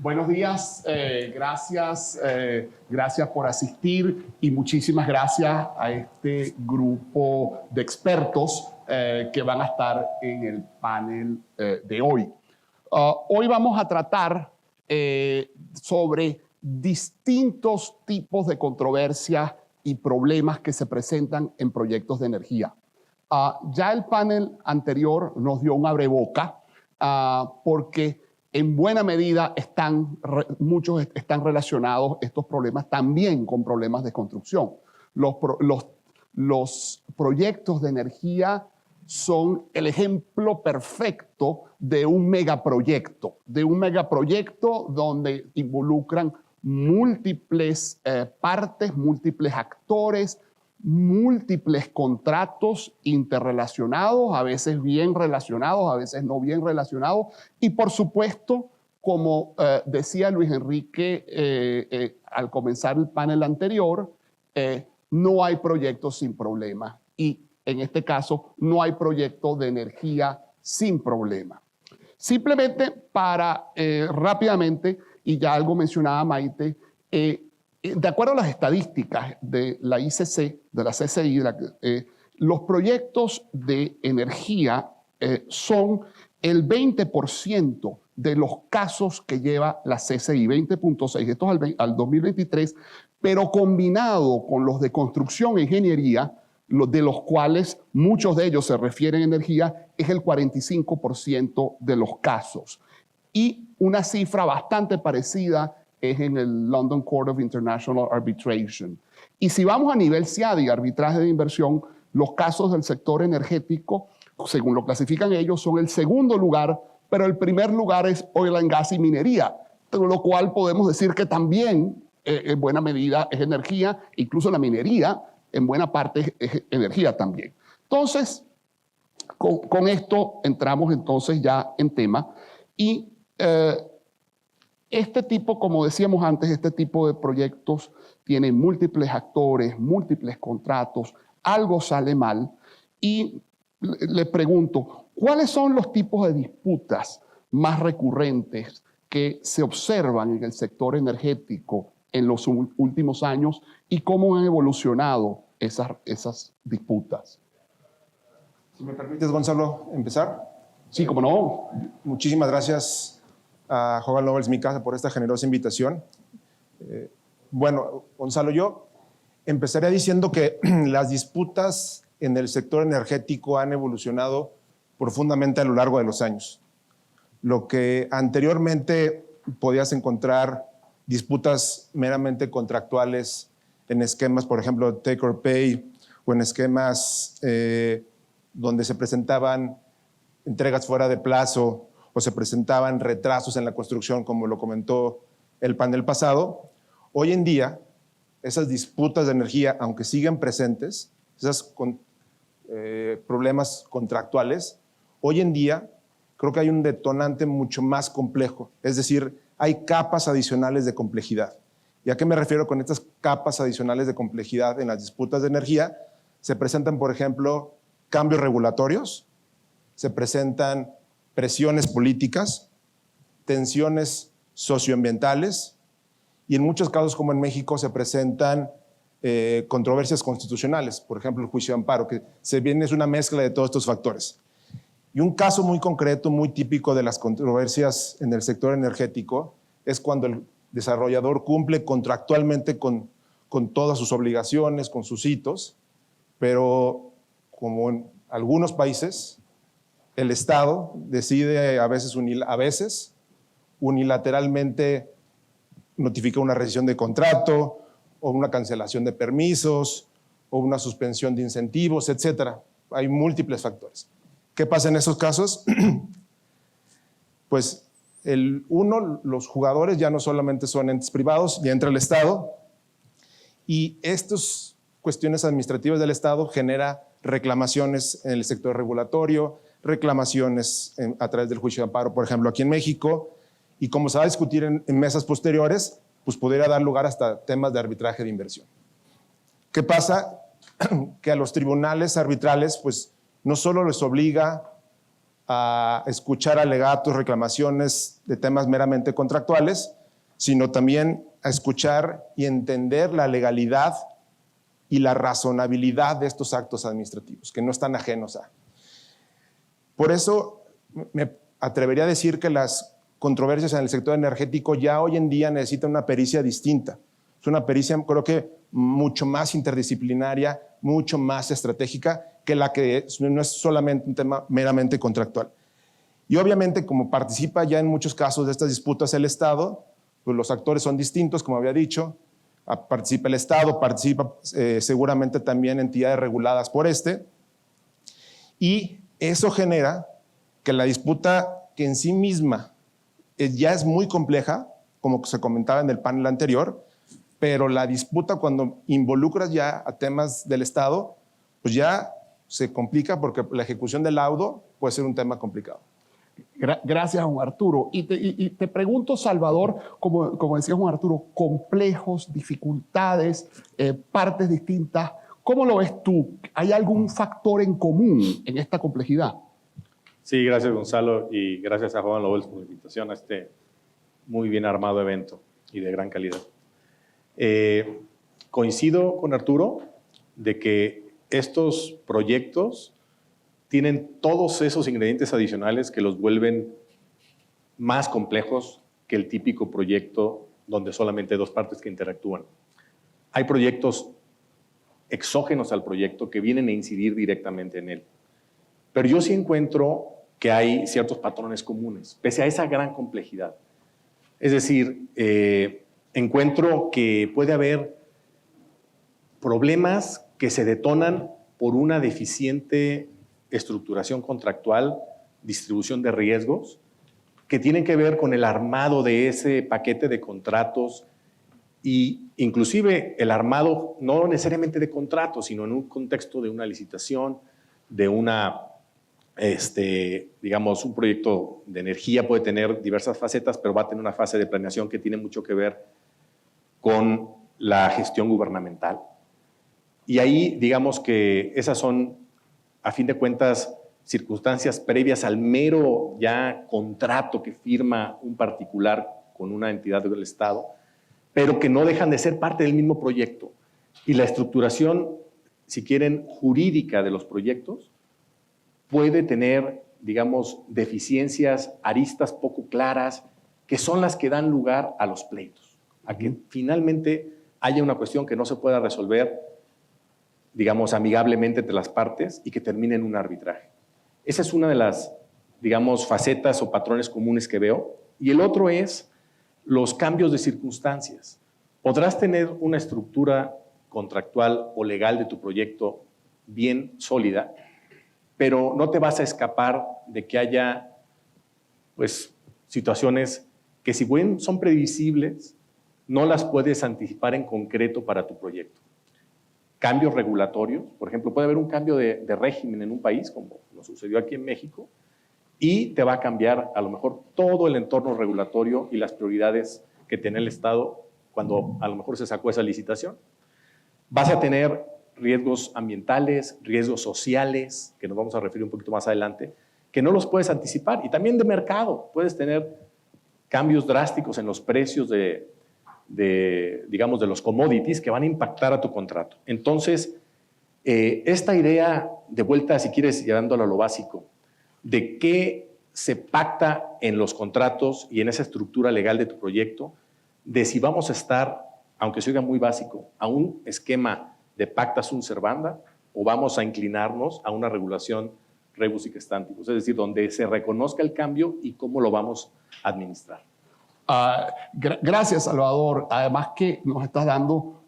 Buenos días, gracias por asistir y muchísimas gracias a este grupo de expertos que van a estar en el panel de hoy. Hoy vamos a tratar sobre distintos tipos de controversias y problemas que se presentan en proyectos de energía. Ya el panel anterior nos dio un abreboca porque en buena medida muchos están relacionados estos problemas también con problemas de construcción. Los proyectos de energía son el ejemplo perfecto de un megaproyecto donde involucran múltiples partes, múltiples actores, múltiples contratos interrelacionados, a veces bien relacionados, a veces no bien relacionados, y por supuesto, como decía Luis Enrique al comenzar el panel anterior, no hay proyectos sin problemas, y en este caso no hay proyecto de energía sin problema. Simplemente para rápidamente, y ya algo mencionaba Maite, de acuerdo a las estadísticas de la ICC, de la CCI, los proyectos de energía son el 20% de los casos que lleva la CCI, 20.6, esto es al 2023, pero combinado con los de construcción e ingeniería, de los cuales muchos de ellos se refieren a energía, es el 45% de los casos. Y una cifra bastante parecida es en el London Court of International Arbitration. Y si vamos a nivel CIADI, arbitraje de inversión, los casos del sector energético, según lo clasifican ellos, son el segundo lugar, pero el primer lugar es oil and gas y minería, lo cual podemos decir que también en buena medida es energía, incluso la minería en buena parte es energía también. Entonces, con esto entramos entonces ya en tema y este tipo, como decíamos antes, este tipo de proyectos tiene múltiples actores, múltiples contratos, algo sale mal y le pregunto, ¿cuáles son los tipos de disputas más recurrentes que se observan en el sector energético en los últimos años y cómo han evolucionado esas disputas? Si me permites, Gonzalo, empezar. Sí, cómo no. Muchísimas gracias a Hogan Lovells Mi Casa por esta generosa invitación. Bueno, Gonzalo, yo empezaría diciendo que las disputas en el sector energético han evolucionado profundamente a lo largo de los años. Lo que anteriormente podías encontrar disputas meramente contractuales en esquemas, por ejemplo, take or pay, o en esquemas donde se presentaban entregas fuera de plazo o se presentaban retrasos en la construcción, como lo comentó el panel pasado. Hoy en día, esas disputas de energía, aunque siguen presentes, esos problemas contractuales, hoy en día creo que hay un detonante mucho más complejo. Es decir, hay capas adicionales de complejidad. ¿Y a qué me refiero con estas capas adicionales de complejidad en las disputas de energía? Se presentan, por ejemplo, cambios regulatorios, se presentan presiones políticas, tensiones socioambientales y en muchos casos, como en México, se presentan controversias constitucionales, por ejemplo, el juicio de amparo, que es una mezcla de todos estos factores. Y un caso muy concreto, muy típico de las controversias en el sector energético es cuando el desarrollador cumple contractualmente con todas sus obligaciones, con sus hitos, pero como en algunos países, el Estado decide a veces unilateralmente notifica una rescisión de contrato o una cancelación de permisos o una suspensión de incentivos, etc. Hay múltiples factores. ¿Qué pasa en esos casos? Pues los jugadores ya no solamente son entes privados, ya entra el Estado y estas cuestiones administrativas del Estado genera reclamaciones en el sector regulatorio, reclamaciones a través del juicio de amparo, por ejemplo, aquí en México, y como se va a discutir en mesas posteriores, pues pudiera dar lugar hasta temas de arbitraje de inversión. ¿Qué pasa? Que a los tribunales arbitrales, pues no solo les obliga a escuchar alegatos, reclamaciones de temas meramente contractuales, sino también a escuchar y entender la legalidad y la razonabilidad de estos actos administrativos, que no están ajenos a. Por eso me atrevería a decir que las controversias en el sector energético ya hoy en día necesitan una pericia distinta. Es una pericia, creo que mucho más interdisciplinaria, mucho más estratégica que la que no es solamente un tema meramente contractual. Y obviamente, como participa ya en muchos casos de estas disputas el Estado, pues los actores son distintos, como había dicho. Participa el Estado, participa seguramente también entidades reguladas por este. Y eso genera que la disputa, que en sí misma ya es muy compleja, como se comentaba en el panel anterior, pero la disputa cuando involucras ya a temas del Estado, pues ya se complica porque la ejecución del laudo puede ser un tema complicado. Gracias, Juan Arturo. Y te pregunto, Salvador, como decía Juan Arturo, complejos, dificultades, partes distintas. ¿Cómo lo ves tú? ¿Hay algún factor en común en esta complejidad? Sí, gracias, Gonzalo, y gracias a Juan Lobel por la invitación a este muy bien armado evento y de gran calidad. Coincido con Arturo de que estos proyectos tienen todos esos ingredientes adicionales que los vuelven más complejos que el típico proyecto donde solamente hay dos partes que interactúan. Hay proyectos exógenos al proyecto que vienen a incidir directamente en él. Pero yo sí encuentro que hay ciertos patrones comunes, pese a esa gran complejidad. Es decir, encuentro que puede haber problemas que se detonan por una deficiente estructuración contractual, distribución de riesgos, que tienen que ver con el armado de ese paquete de contratos y inclusive el armado no necesariamente de contratos, sino en un contexto de una licitación, de una, digamos, un proyecto de energía puede tener diversas facetas, pero va a tener una fase de planeación que tiene mucho que ver con la gestión gubernamental. Y ahí, digamos que esas son, a fin de cuentas, circunstancias previas al mero ya contrato que firma un particular con una entidad del Estado, pero que no dejan de ser parte del mismo proyecto. Y la estructuración, si quieren, jurídica de los proyectos puede tener, digamos, deficiencias, aristas poco claras, que son las que dan lugar a los pleitos, a que finalmente haya una cuestión que no se pueda resolver, digamos, amigablemente entre las partes y que termine en un arbitraje. Esa es una de las, digamos, facetas o patrones comunes que veo. Y el otro es los cambios de circunstancias. Podrás tener una estructura contractual o legal de tu proyecto bien sólida, pero no te vas a escapar de que haya, pues, situaciones que si bien son previsibles, no las puedes anticipar en concreto para tu proyecto. Cambios regulatorios, por ejemplo, puede haber un cambio de régimen en un país, como nos sucedió aquí en México, y te va a cambiar a lo mejor todo el entorno regulatorio y las prioridades que tiene el Estado cuando a lo mejor se sacó esa licitación. Vas a tener riesgos ambientales, riesgos sociales, que nos vamos a referir un poquito más adelante, que no los puedes anticipar. Y también de mercado, puedes tener cambios drásticos en los precios digamos, de los commodities que van a impactar a tu contrato. Entonces, esta idea, de vuelta, si quieres, llevándolo a lo básico, de qué se pacta en los contratos y en esa estructura legal de tu proyecto, de si vamos a estar, aunque se oiga muy básico, a un esquema de pacta sunt servanda o vamos a inclinarnos a una regulación rebus sic stantibus, es decir, donde se reconozca el cambio y cómo lo vamos a administrar. Gracias, Salvador. Además que nos estás dando,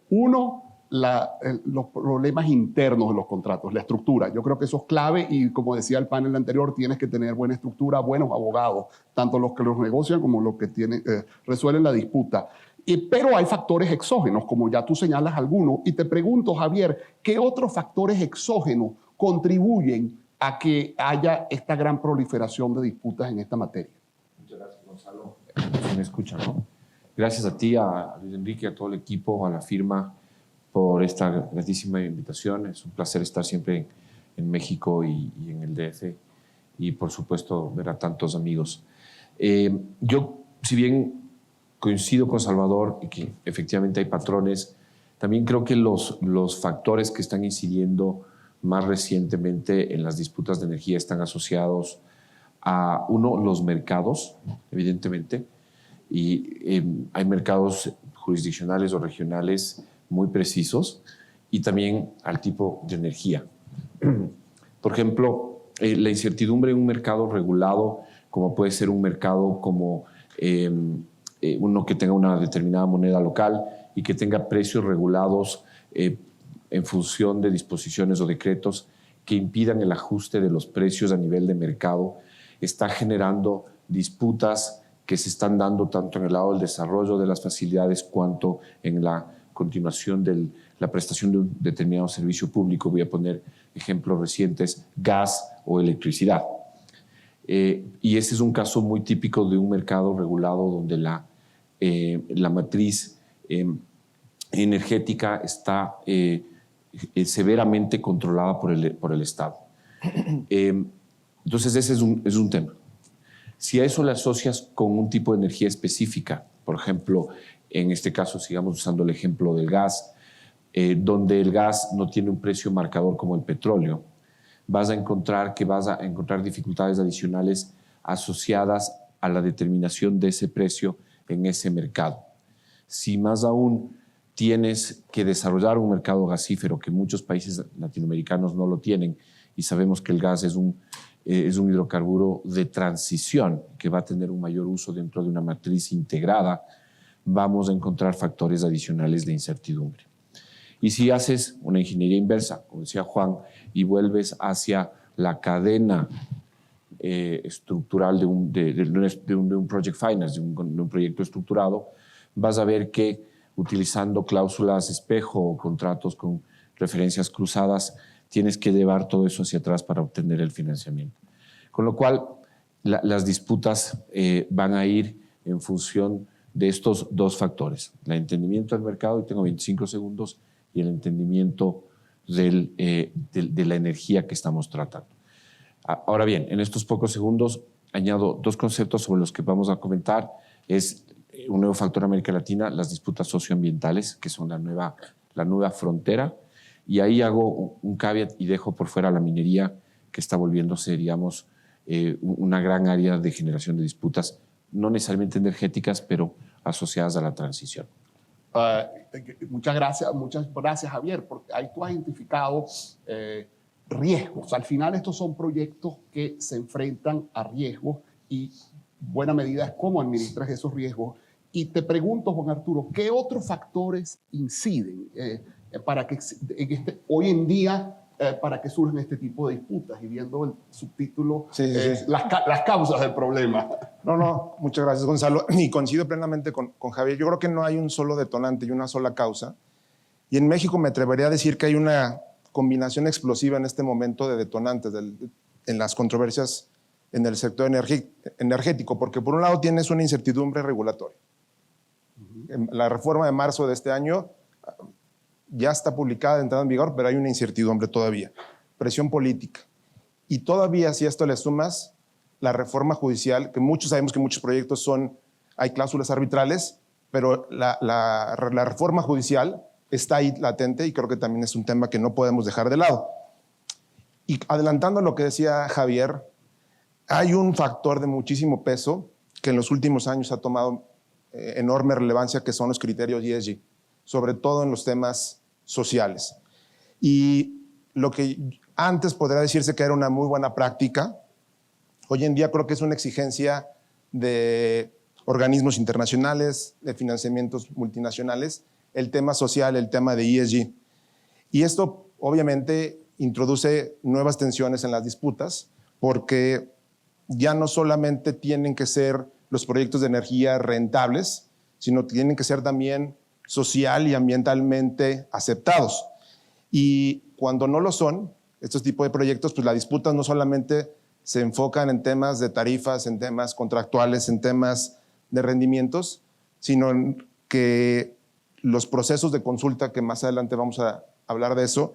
los problemas internos de los contratos, la estructura. Yo creo que eso es clave y, como decía el panel anterior, tienes que tener buena estructura, buenos abogados, tanto los que los negocian como los que resuelven la disputa. Pero hay factores exógenos, como ya tú señalas algunos. Y te pregunto, Javier, ¿qué otros factores exógenos contribuyen a que haya esta gran proliferación de disputas en esta materia? Muchas gracias, Gonzalo. Se me escucha, ¿no? Gracias a ti, a Luis Enrique, a todo el equipo, a la firma, por esta gratísima invitación. Es un placer estar siempre en México y en el DF. y por supuesto ver a tantos amigos. Yo, si bien coincido con Salvador y que efectivamente hay patrones, también creo que los factores que están incidiendo más recientemente en las disputas de energía están asociados a, uno, los mercados, evidentemente, y hay mercados jurisdiccionales o regionales muy precisos, y también al tipo de energía. Por ejemplo, la incertidumbre en un mercado regulado, como puede ser un mercado como uno que tenga una determinada moneda local y que tenga precios regulados en función de disposiciones o decretos que impidan el ajuste de los precios a nivel de mercado, está generando disputas que se están dando tanto en el lado del desarrollo de las facilidades cuanto en la continuación de la prestación de un determinado servicio público. Voy a poner ejemplos recientes: gas o electricidad. Y ese es un caso muy típico de un mercado regulado donde la matriz energética está severamente controlada por el Estado. Entonces ese es un tema. Si a eso le asocias con un tipo de energía específica, por ejemplo, en este caso sigamos usando el ejemplo del gas, donde el gas no tiene un precio marcador como el petróleo, vas a encontrar dificultades adicionales asociadas a la determinación de ese precio en ese mercado. Si más aún tienes que desarrollar un mercado gasífero, que muchos países latinoamericanos no lo tienen, y sabemos que el gas es un hidrocarburo de transición que va a tener un mayor uso dentro de una matriz integrada, vamos a encontrar factores adicionales de incertidumbre. Y si haces una ingeniería inversa, como decía Juan, y vuelves hacia la cadena estructural de un project finance, de un proyecto estructurado, vas a ver que utilizando cláusulas espejo o contratos con referencias cruzadas, tienes que llevar todo eso hacia atrás para obtener el financiamiento. Con lo cual, las disputas van a ir en función de estos dos factores: el entendimiento del mercado, y tengo 25 segundos, y el entendimiento de la energía que estamos tratando. Ahora bien, en estos pocos segundos añado dos conceptos sobre los que vamos a comentar. Es un nuevo factor en América Latina: las disputas socioambientales, que son la nueva frontera. Y ahí hago un caveat y dejo por fuera la minería, que está volviéndose, digamos, una gran área de generación de disputas, no necesariamente energéticas, pero asociadas a la transición. Muchas gracias, Javier, porque ahí tú has identificado riesgos. Al final estos son proyectos que se enfrentan a riesgos, y buena medida es cómo administras esos riesgos. Y te pregunto, Juan Arturo, ¿qué otros factores inciden para que hoy en día para que surjan este tipo de disputas? Y viendo el subtítulo, sí. Las causas del problema. No, muchas gracias, Gonzalo. Y coincido plenamente con Javier. Yo creo que no hay un solo detonante y una sola causa. Y en México me atrevería a decir que hay una combinación explosiva en este momento de detonantes en las controversias en el sector energético, porque por un lado tienes una incertidumbre regulatoria. La reforma de marzo de este año ya está publicada, entrada en vigor, pero hay una incertidumbre todavía. Presión política. Y todavía, si a esto le sumas la reforma judicial, que muchos sabemos que muchos proyectos hay cláusulas arbitrales, pero la reforma judicial está ahí latente, y creo que también es un tema que no podemos dejar de lado. Y adelantando lo que decía Javier, hay un factor de muchísimo peso que en los últimos años ha tomado enorme relevancia, que son los criterios ESG, sobre todo en los temas sociales. Y lo que antes podría decirse que era una muy buena práctica, hoy en día creo que es una exigencia de organismos internacionales, de financiamientos multinacionales, el tema social, el tema de ESG. Y esto obviamente introduce nuevas tensiones en las disputas, porque ya no solamente tienen que ser los proyectos de energía rentables, sino tienen que ser también social y ambientalmente aceptados. Y cuando no lo son, estos tipos de proyectos, pues las disputas no solamente se enfocan en temas de tarifas, en temas contractuales, en temas de rendimientos, sino en que los procesos de consulta, que más adelante vamos a hablar de eso,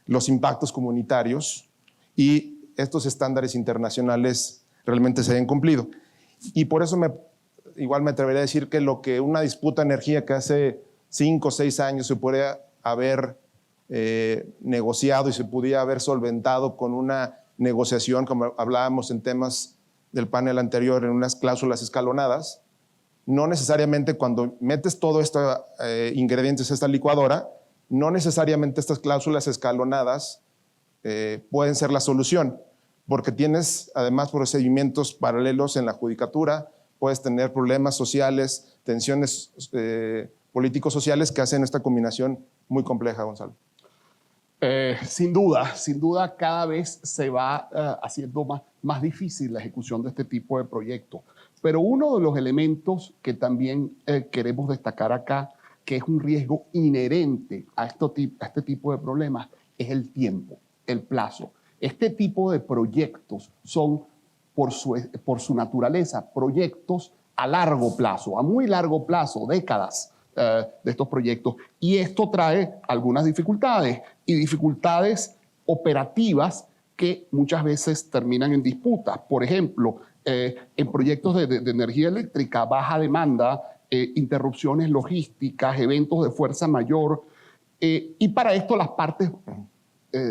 los impactos comunitarios y estos estándares internacionales realmente se hayan cumplido. Y por eso igual me atrevería a decir que lo que una disputa de energía que hace 5 o 6 años se podría haber negociado y se pudiera haber solventado con una negociación, como hablábamos en temas del panel anterior, en unas cláusulas escalonadas, no necesariamente cuando metes todos estos ingredientes a esta licuadora, no necesariamente estas cláusulas escalonadas pueden ser la solución, porque tienes además procedimientos paralelos en la judicatura, puedes tener problemas sociales, tensiones políticos sociales que hacen esta combinación muy compleja, Gonzalo. Sin duda cada vez se va haciendo más difícil la ejecución de este tipo de proyectos. Pero uno de los elementos que también queremos destacar acá, que es un riesgo inherente a este tipo de problemas, es el tiempo, el plazo. Este tipo de proyectos son, por su naturaleza, proyectos a largo plazo, a muy largo plazo, décadas de estos proyectos. Y esto trae algunas dificultades, y dificultades operativas que muchas veces terminan en disputas. Por ejemplo, en proyectos de energía eléctrica, baja demanda, interrupciones logísticas, eventos de fuerza mayor, y para esto las partes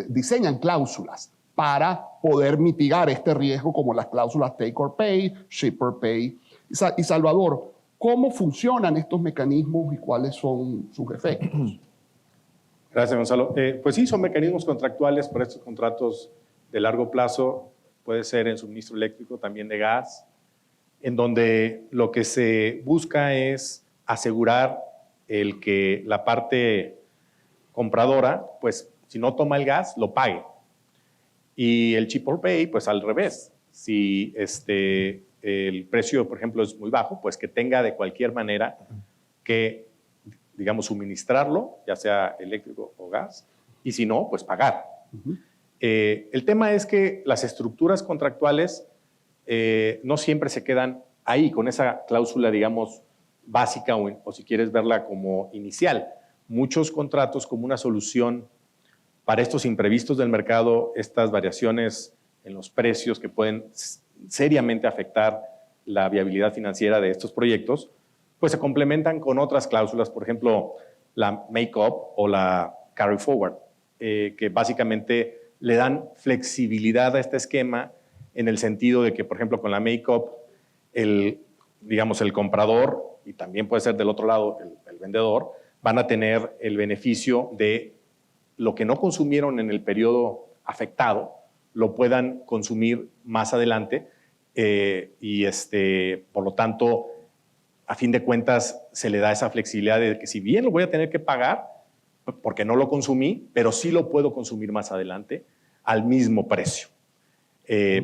diseñan cláusulas para poder mitigar este riesgo, como las cláusulas take or pay, ship or pay. Y Salvador, ¿cómo funcionan estos mecanismos y cuáles son sus efectos? Gracias, Gonzalo. Pues sí, son mecanismos contractuales para estos contratos de largo plazo. Puede ser en suministro eléctrico, también de gas, en donde lo que se busca es asegurar el que la parte compradora, pues si no toma el gas, lo pague. Y el chip or pay, pues al revés. Si el precio, por ejemplo, es muy bajo, pues que tenga de cualquier manera que, digamos, suministrarlo, ya sea eléctrico o gas, y si no, pues pagar. El tema es que las estructuras contractuales no siempre se quedan ahí con esa cláusula, digamos, básica o si quieres verla como inicial. Muchos contratos como una solución para estos imprevistos del mercado, estas variaciones en los precios que pueden seriamente afectar la viabilidad financiera de estos proyectos, pues se complementan con otras cláusulas, por ejemplo, la make-up o la carry-forward, que básicamente le dan flexibilidad a este esquema en el sentido de que, por ejemplo, con la make-up, digamos, el comprador, y también puede ser del otro lado el vendedor, van a tener el beneficio de lo que no consumieron en el periodo afectado, lo puedan consumir más adelante y por lo tanto, a fin de cuentas, se le da esa flexibilidad de que si bien lo voy a tener que pagar, porque no lo consumí, pero sí lo puedo consumir más adelante al mismo precio,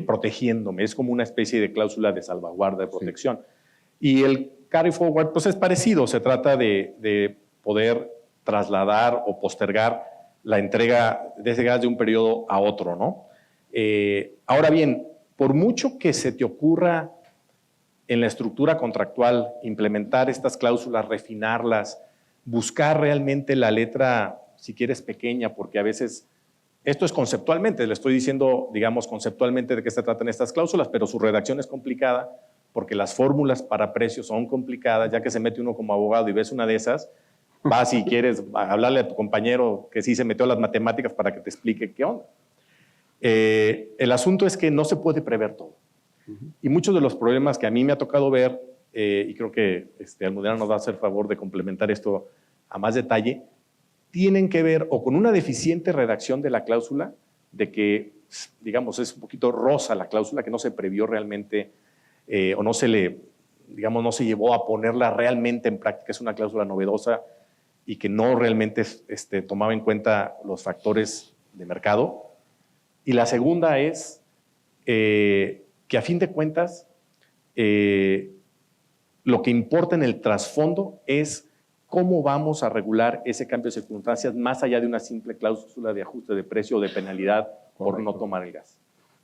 protegiéndome. Es como una especie de cláusula de salvaguarda, de protección. Sí. Y el carry forward, pues es parecido. Se trata de poder trasladar o postergar la entrega de ese gas de un periodo a otro, ¿no? Ahora bien, por mucho que se te ocurra en la estructura contractual implementar estas cláusulas, refinarlas, buscar realmente la letra, si quieres, pequeña, porque a veces, esto es conceptualmente, le estoy diciendo, digamos, conceptualmente de qué se tratan estas cláusulas, pero su redacción es complicada porque las fórmulas para precios son complicadas, ya que se mete uno como abogado y ves una de esas, vas si quieres hablarle a tu compañero que sí se metió a las matemáticas para que te explique qué onda. El asunto es que no se puede prever todo. Y muchos de los problemas que a mí me ha tocado ver, y creo que Almudena nos va a hacer favor de complementar esto a más detalle, tienen que ver o con una deficiente redacción de la cláusula, de que, digamos, es un poquito rosa la cláusula, que no se previó realmente o no se le, digamos, no se llevó a ponerla realmente en práctica. Es una cláusula novedosa y que no realmente tomaba en cuenta los factores de mercado. Y la segunda es que a fin de cuentas lo que importa en el trasfondo es cómo vamos a regular ese cambio de circunstancias más allá de una simple cláusula de ajuste de precio o de penalidad por no tomar el gas.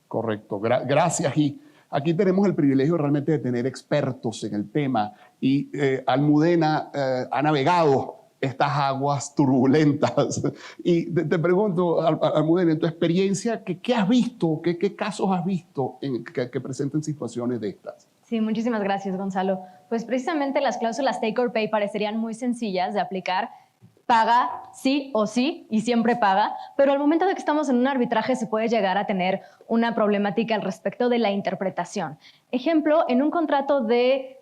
Correcto, gracias. Y aquí tenemos el privilegio realmente de tener expertos en el tema y Almudena ha navegado estas aguas turbulentas. Y te pregunto, Almudena, en tu experiencia, ¿qué has visto, qué casos has visto que presenten situaciones de estas? Sí, muchísimas gracias, Gonzalo. Pues precisamente las cláusulas take or pay parecerían muy sencillas de aplicar. Paga sí o sí y siempre paga, pero al momento de que estamos en un arbitraje se puede llegar a tener una problemática al respecto de la interpretación. Ejemplo, en un contrato de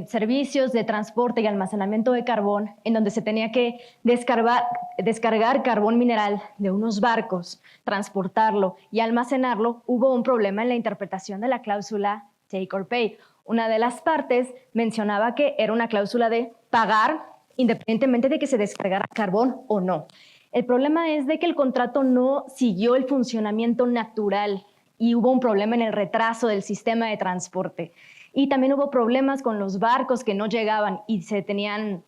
servicios de transporte y almacenamiento de carbón, en donde se tenía que descargar carbón mineral de unos barcos, transportarlo y almacenarlo, hubo un problema en la interpretación de la cláusula take or pay. Una de las partes mencionaba que era una cláusula de pagar independientemente de que se descargara carbón o no. El problema es de que el contrato no siguió el funcionamiento natural y hubo un problema en el retraso del sistema de transporte. Y también hubo problemas con los barcos que no llegaban y tenían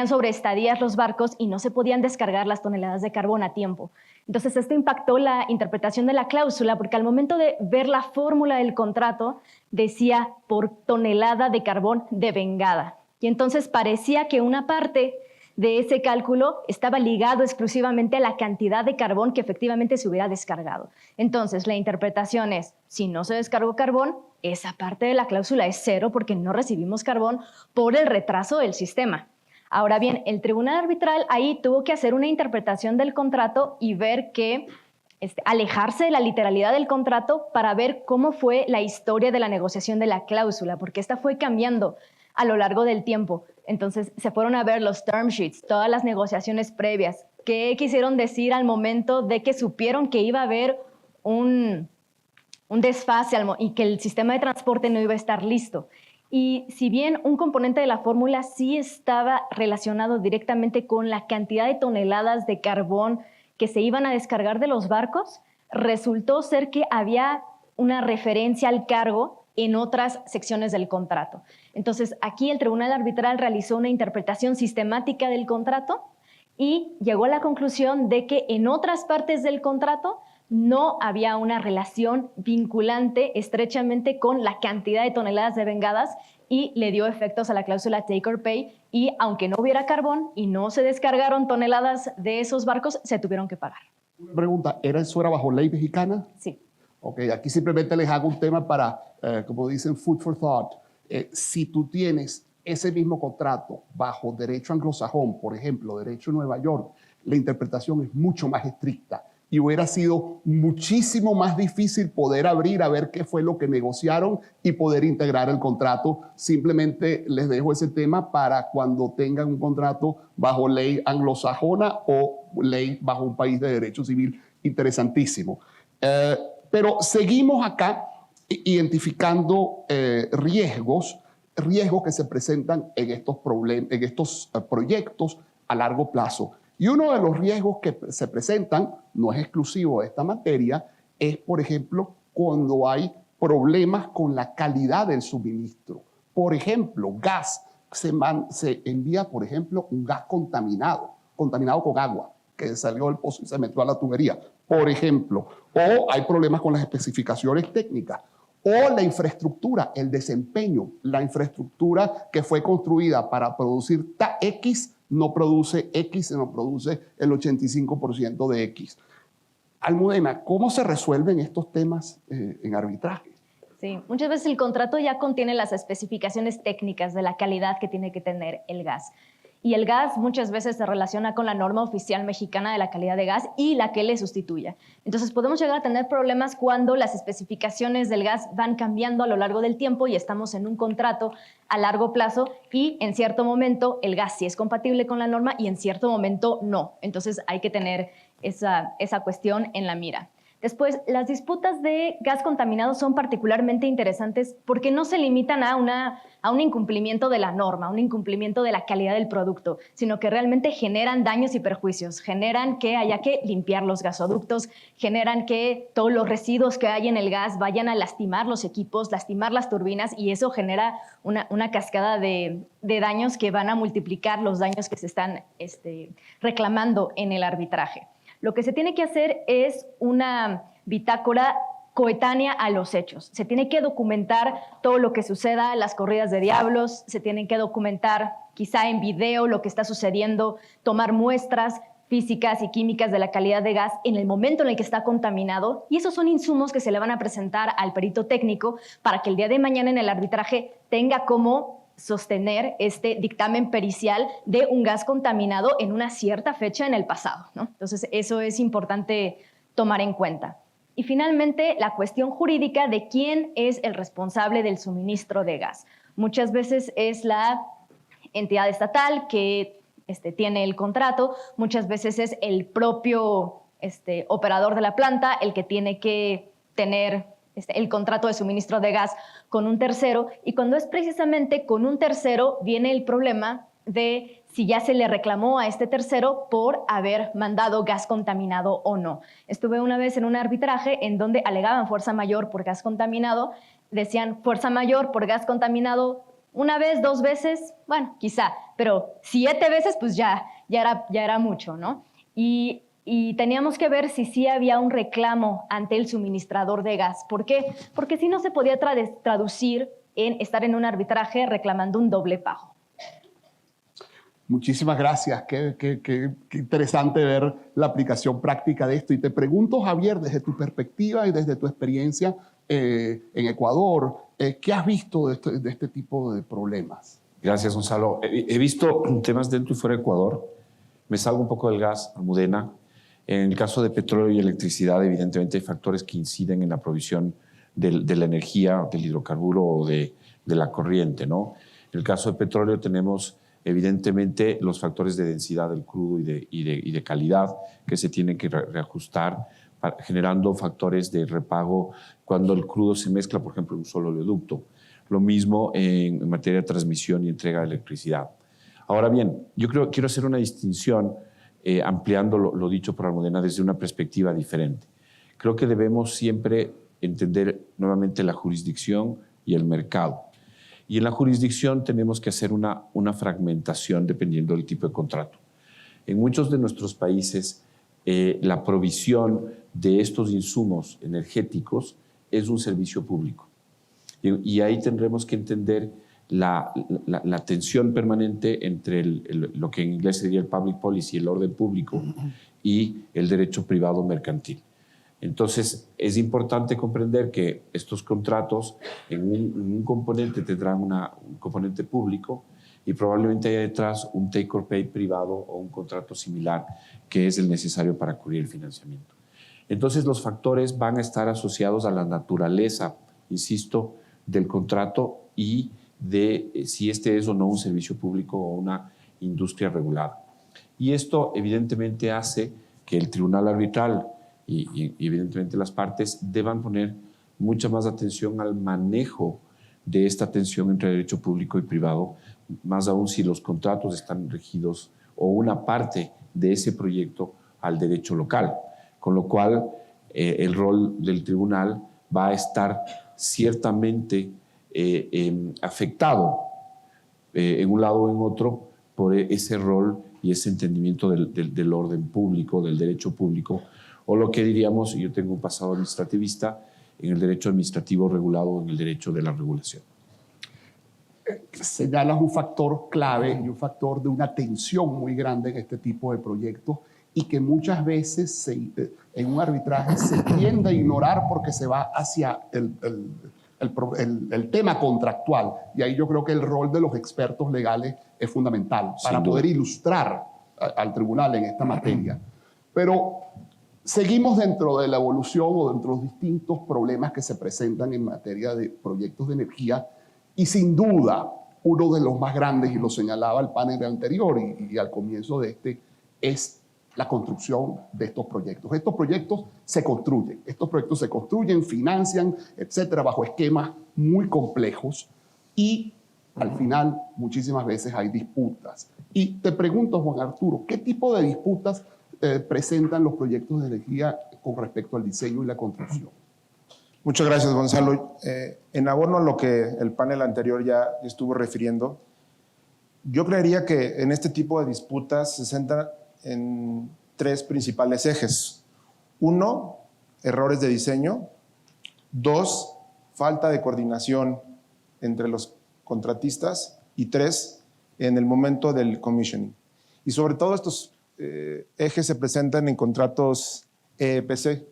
sobre estadías los barcos y no se podían descargar las toneladas de carbón a tiempo. Entonces, esto impactó la interpretación de la cláusula porque al momento de ver la fórmula del contrato decía por tonelada de carbón devengada. Y entonces parecía que una parte de ese cálculo estaba ligado exclusivamente a la cantidad de carbón que efectivamente se hubiera descargado. Entonces, la interpretación es, si no se descargó carbón, esa parte de la cláusula es cero porque no recibimos carbón por el retraso del sistema. Ahora bien, el tribunal arbitral ahí tuvo que hacer una interpretación del contrato y ver que alejarse de la literalidad del contrato para ver cómo fue la historia de la negociación de la cláusula, porque esta fue cambiando a lo largo del tiempo. Entonces se fueron a ver los term sheets, todas las negociaciones previas, qué quisieron decir al momento de que supieron que iba a haber un desfase y que el sistema de transporte no iba a estar listo. Y si bien un componente de la fórmula sí estaba relacionado directamente con la cantidad de toneladas de carbón que se iban a descargar de los barcos, resultó ser que había una referencia al cargo en otras secciones del contrato. Entonces, aquí el tribunal arbitral realizó una interpretación sistemática del contrato y llegó a la conclusión de que en otras partes del contrato no había una relación vinculante estrechamente con la cantidad de toneladas devengadas y le dio efectos a la cláusula take or pay y aunque no hubiera carbón y no se descargaron toneladas de esos barcos, se tuvieron que pagar. Pregunta, ¿eso era bajo ley mexicana? Sí. Ok, aquí simplemente les hago un tema para, como dicen, food for thought. Si tú tienes ese mismo contrato bajo derecho anglosajón, por ejemplo, derecho de Nueva York, la interpretación es mucho más estricta y hubiera sido muchísimo más difícil poder abrir a ver qué fue lo que negociaron y poder integrar el contrato. Simplemente les dejo ese tema para cuando tengan un contrato bajo ley anglosajona o ley bajo un país de derecho civil. Interesantísimo. Pero seguimos acá identificando riesgos que se presentan en estos proyectos a largo plazo. Y uno de los riesgos que se presentan, no es exclusivo de esta materia, es, por ejemplo, cuando hay problemas con la calidad del suministro. Por ejemplo, gas. Se envía, por ejemplo, un gas contaminado con agua, que salió del pozo y se metió a la tubería, por ejemplo. O hay problemas con las especificaciones técnicas. O la infraestructura, el desempeño, la infraestructura que fue construida para producir X no produce X, sino produce el 85% de X. Almudena, ¿cómo se resuelven estos temas en arbitraje? Sí, muchas veces el contrato ya contiene las especificaciones técnicas de la calidad que tiene que tener el gas. Y el gas muchas veces se relaciona con la norma oficial mexicana de la calidad de gas y la que le sustituya. Entonces podemos llegar a tener problemas cuando las especificaciones del gas van cambiando a lo largo del tiempo y estamos en un contrato a largo plazo y en cierto momento el gas sí es compatible con la norma y en cierto momento no. Entonces hay que tener esa cuestión en la mira. Después, las disputas de gas contaminado son particularmente interesantes porque no se limitan a un incumplimiento de la norma, a un incumplimiento de la calidad del producto, sino que realmente generan daños y perjuicios, generan que haya que limpiar los gasoductos, generan que todos los residuos que hay en el gas vayan a lastimar los equipos, lastimar las turbinas y eso genera una cascada de daños que van a multiplicar los daños que se están reclamando en el arbitraje. Lo que se tiene que hacer es una bitácora coetánea a los hechos. Se tiene que documentar todo lo que suceda, las corridas de diablos, se tienen que documentar quizá en video lo que está sucediendo, tomar muestras físicas y químicas de la calidad de gas en el momento en el que está contaminado, y esos son insumos que se le van a presentar al perito técnico para que el día de mañana en el arbitraje tenga cómo sostener este dictamen pericial de un gas contaminado en una cierta fecha en el pasado, ¿no? Entonces, eso es importante tomar en cuenta. Y finalmente, la cuestión jurídica de quién es el responsable del suministro de gas. Muchas veces es la entidad estatal que tiene el contrato, muchas veces es el propio operador de la planta el que tiene que tener el contrato de suministro de gas con un tercero, y cuando es precisamente con un tercero viene el problema de si ya se le reclamó a este tercero por haber mandado gas contaminado o no. Estuve una vez en un arbitraje en donde alegaban fuerza mayor por gas contaminado, decían fuerza mayor por gas contaminado una vez, 2 veces, bueno, quizá, pero 7 veces, pues ya era mucho, ¿no? Y teníamos que ver si sí había un reclamo ante el suministrador de gas. ¿Por qué? Porque si no se podía traducir en estar en un arbitraje reclamando un doble pago. Muchísimas gracias. Qué interesante ver la aplicación práctica de esto. Y te pregunto, Javier, desde tu perspectiva y desde tu experiencia en Ecuador, ¿qué has visto de este tipo de problemas? Gracias, Gonzalo. He visto temas dentro y fuera de Ecuador. Me salgo un poco del gas, Almudena. En el caso de petróleo y electricidad, evidentemente hay factores que inciden en la provisión de la energía, del hidrocarburo o de la corriente, ¿no? En el caso de petróleo tenemos evidentemente los factores de densidad del crudo y de calidad que se tienen que reajustar, generando factores de repago cuando el crudo se mezcla, por ejemplo, en un solo oleoducto. Lo mismo en materia de transmisión y entrega de electricidad. Ahora bien, yo quiero hacer una distinción ampliando lo dicho por Almudena desde una perspectiva diferente. Creo que debemos siempre entender nuevamente la jurisdicción y el mercado. Y en la jurisdicción tenemos que hacer una fragmentación dependiendo del tipo de contrato. En muchos de nuestros países, la provisión de estos insumos energéticos es un servicio público. Y ahí tendremos que entender la tensión permanente entre lo que en inglés sería el public policy, el orden público, y el derecho privado mercantil. Entonces, es importante comprender que estos contratos en un componente tendrán un componente público y probablemente haya detrás un take or pay privado o un contrato similar que es el necesario para cubrir el financiamiento. Entonces, los factores van a estar asociados a la naturaleza, insisto, del contrato y de si este es o no un servicio público o una industria regulada. Y esto evidentemente hace que el tribunal arbitral y evidentemente las partes deban poner mucha más atención al manejo de esta tensión entre derecho público y privado, más aún si los contratos están regidos o una parte de ese proyecto al derecho local, con lo cual el rol del tribunal va a estar ciertamente afectado en un lado o en otro por ese rol y ese entendimiento del orden público, del derecho público, o lo que diríamos, yo tengo un pasado administrativista, en el derecho administrativo regulado o en el derecho de la regulación. Señalas un factor clave y un factor de una tensión muy grande en este tipo de proyectos y que muchas veces en un arbitraje se tiende a ignorar porque se va hacia el tema contractual. Y ahí yo creo que el rol de los expertos legales es fundamental para poder ilustrar al tribunal en esta materia. Pero seguimos dentro de la evolución o dentro de los distintos problemas que se presentan en materia de proyectos de energía y sin duda uno de los más grandes, y lo señalaba el panel anterior y al comienzo de este, es la construcción de estos proyectos. Estos proyectos se construyen, financian, etcétera, bajo esquemas muy complejos y al final muchísimas veces hay disputas. Y te pregunto, Juan Arturo, ¿qué tipo de disputas presentan los proyectos de energía con respecto al diseño y la construcción? Muchas gracias, Gonzalo. En abono a lo que el panel anterior ya estuvo refiriendo, yo creería que en este tipo de disputas se centra en 3 principales ejes. 1, errores de diseño. 2, falta de coordinación entre los contratistas. Y 3, en el momento del commissioning. Y sobre todo estos ejes se presentan en contratos EPC.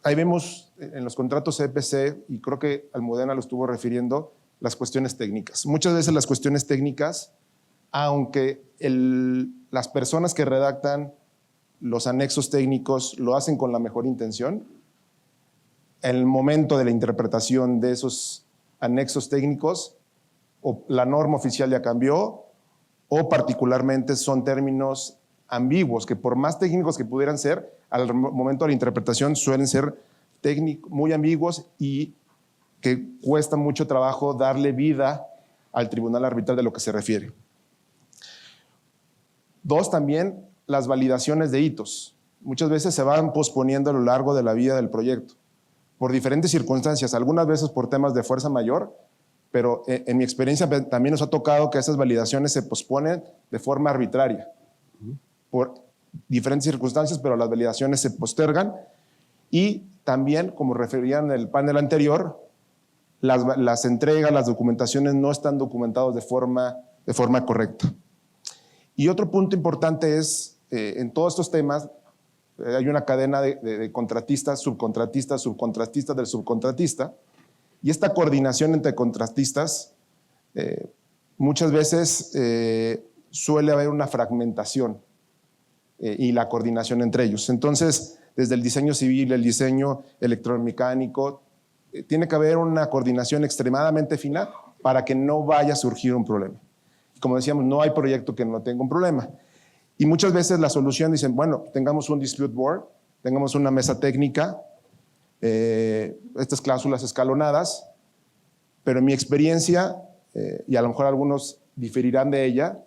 Ahí vemos en los contratos EPC, y creo que Almudena lo estuvo refiriendo, las cuestiones técnicas. Muchas veces las cuestiones técnicas, aunque las personas que redactan los anexos técnicos lo hacen con la mejor intención, en el momento de la interpretación de esos anexos técnicos, o la norma oficial ya cambió, o particularmente son términos ambiguos, que por más técnicos que pudieran ser, al momento de la interpretación suelen ser muy ambiguos y que cuesta mucho trabajo darle vida al tribunal arbitral de lo que se refiere. 2, también las validaciones de hitos. Muchas veces se van posponiendo a lo largo de la vida del proyecto, por diferentes circunstancias, algunas veces por temas de fuerza mayor, pero en mi experiencia también nos ha tocado que esas validaciones se posponen de forma arbitraria, por diferentes circunstancias, pero las validaciones se postergan. Y también, como referían en el panel anterior, las entregas, las documentaciones no están documentados de forma correcta. Y otro punto importante es, en todos estos temas, hay una cadena de contratistas, subcontratistas, subcontratistas del subcontratista, y esta coordinación entre contratistas, muchas veces suele haber una fragmentación y la coordinación entre ellos. Entonces, desde el diseño civil, el diseño electromecánico, tiene que haber una coordinación extremadamente fina para que no vaya a surgir un problema. Como decíamos, no hay proyecto que no tenga un problema. Y muchas veces la solución dicen, bueno, tengamos un dispute board, tengamos una mesa técnica, estas cláusulas escalonadas, pero en mi experiencia, y a lo mejor algunos diferirán de ella,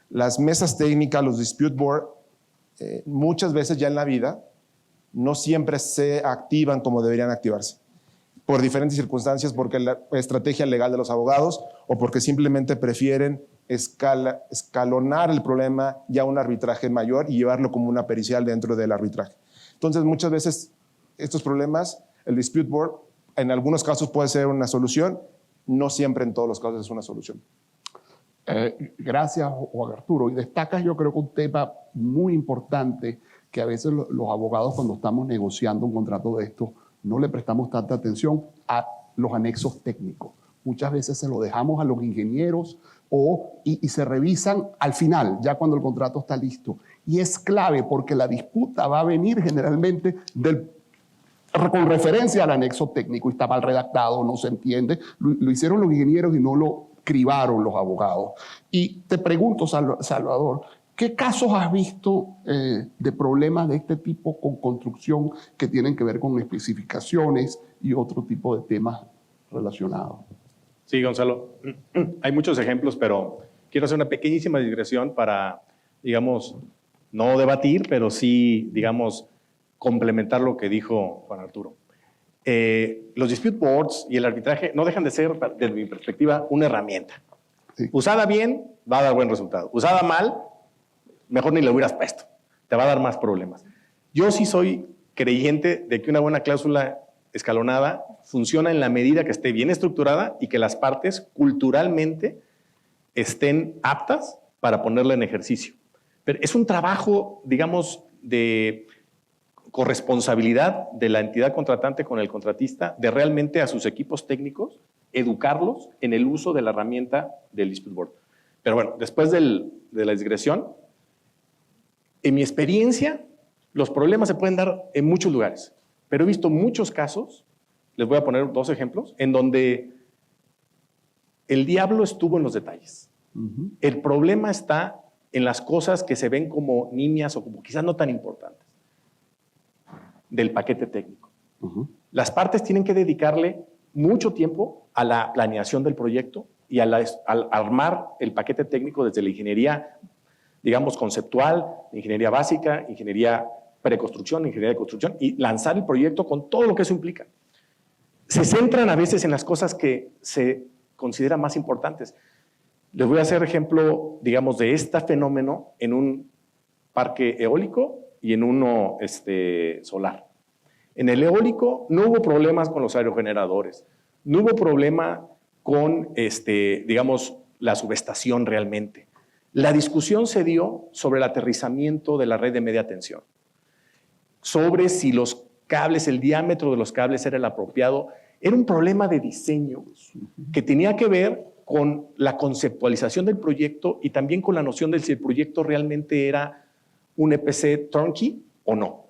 las mesas técnicas, los dispute board, muchas veces ya en la vida no siempre se activan como deberían activarse, por diferentes circunstancias, porque la estrategia legal de los abogados o porque simplemente prefieren escalonar el problema ya a un arbitraje mayor y llevarlo como una pericial dentro del arbitraje. Entonces, muchas veces estos problemas, el dispute board, en algunos casos puede ser una solución, no siempre en todos los casos es una solución. Gracias, Juan Arturo. Y destacas, yo creo que un tema muy importante que a veces los abogados, cuando estamos negociando un contrato de estos, no le prestamos tanta atención a los anexos técnicos. Muchas veces se lo dejamos a los ingenieros y se revisan al final, ya cuando el contrato está listo. Y es clave porque la disputa va a venir generalmente con referencia al anexo técnico, y está mal redactado, no se entiende. Lo hicieron los ingenieros y no lo cribaron los abogados. Y te pregunto, Salvador, ¿qué casos has visto de problemas de este tipo con construcción que tienen que ver con especificaciones y otro tipo de temas relacionados? Sí, Gonzalo. Hay muchos ejemplos, pero quiero hacer una pequeñísima digresión para, digamos, no debatir, pero sí, digamos, complementar lo que dijo Juan Arturo. Los dispute boards y el arbitraje no dejan de ser, desde mi perspectiva, una herramienta. Sí. Usada bien, va a dar buen resultado. Usada mal, mejor ni le hubieras puesto. Te va a dar más problemas. Yo sí soy creyente de que una buena cláusula escalonada funciona en la medida que esté bien estructurada y que las partes culturalmente estén aptas para ponerla en ejercicio. Pero es un trabajo, digamos, de corresponsabilidad de la entidad contratante con el contratista, de realmente a sus equipos técnicos educarlos en el uso de la herramienta del dispute board. Pero bueno, después de la digresión, en mi experiencia, los problemas se pueden dar en muchos lugares, pero he visto muchos casos, les voy a poner 2 ejemplos, en donde el diablo estuvo en los detalles. El problema está en las cosas que se ven como nimias o como quizás no tan importantes del paquete técnico. Las partes tienen que dedicarle mucho tiempo a la planeación del proyecto y al armar el paquete técnico desde la ingeniería, digamos, conceptual, ingeniería básica, ingeniería preconstrucción, ingeniería de construcción, y lanzar el proyecto con todo lo que eso implica. Se centran a veces en las cosas que se consideran más importantes. Les voy a hacer ejemplo, digamos, de este fenómeno en un parque eólico y en uno solar. En el eólico no hubo problemas con los aerogeneradores, no hubo problema con, digamos, la subestación realmente. La discusión se dio sobre el aterrizamiento de la red de media tensión, sobre si los cables, el diámetro de los cables era el apropiado. Era un problema de diseño que tenía que ver con la conceptualización del proyecto y también con la noción de si el proyecto realmente era un EPC turnkey o no.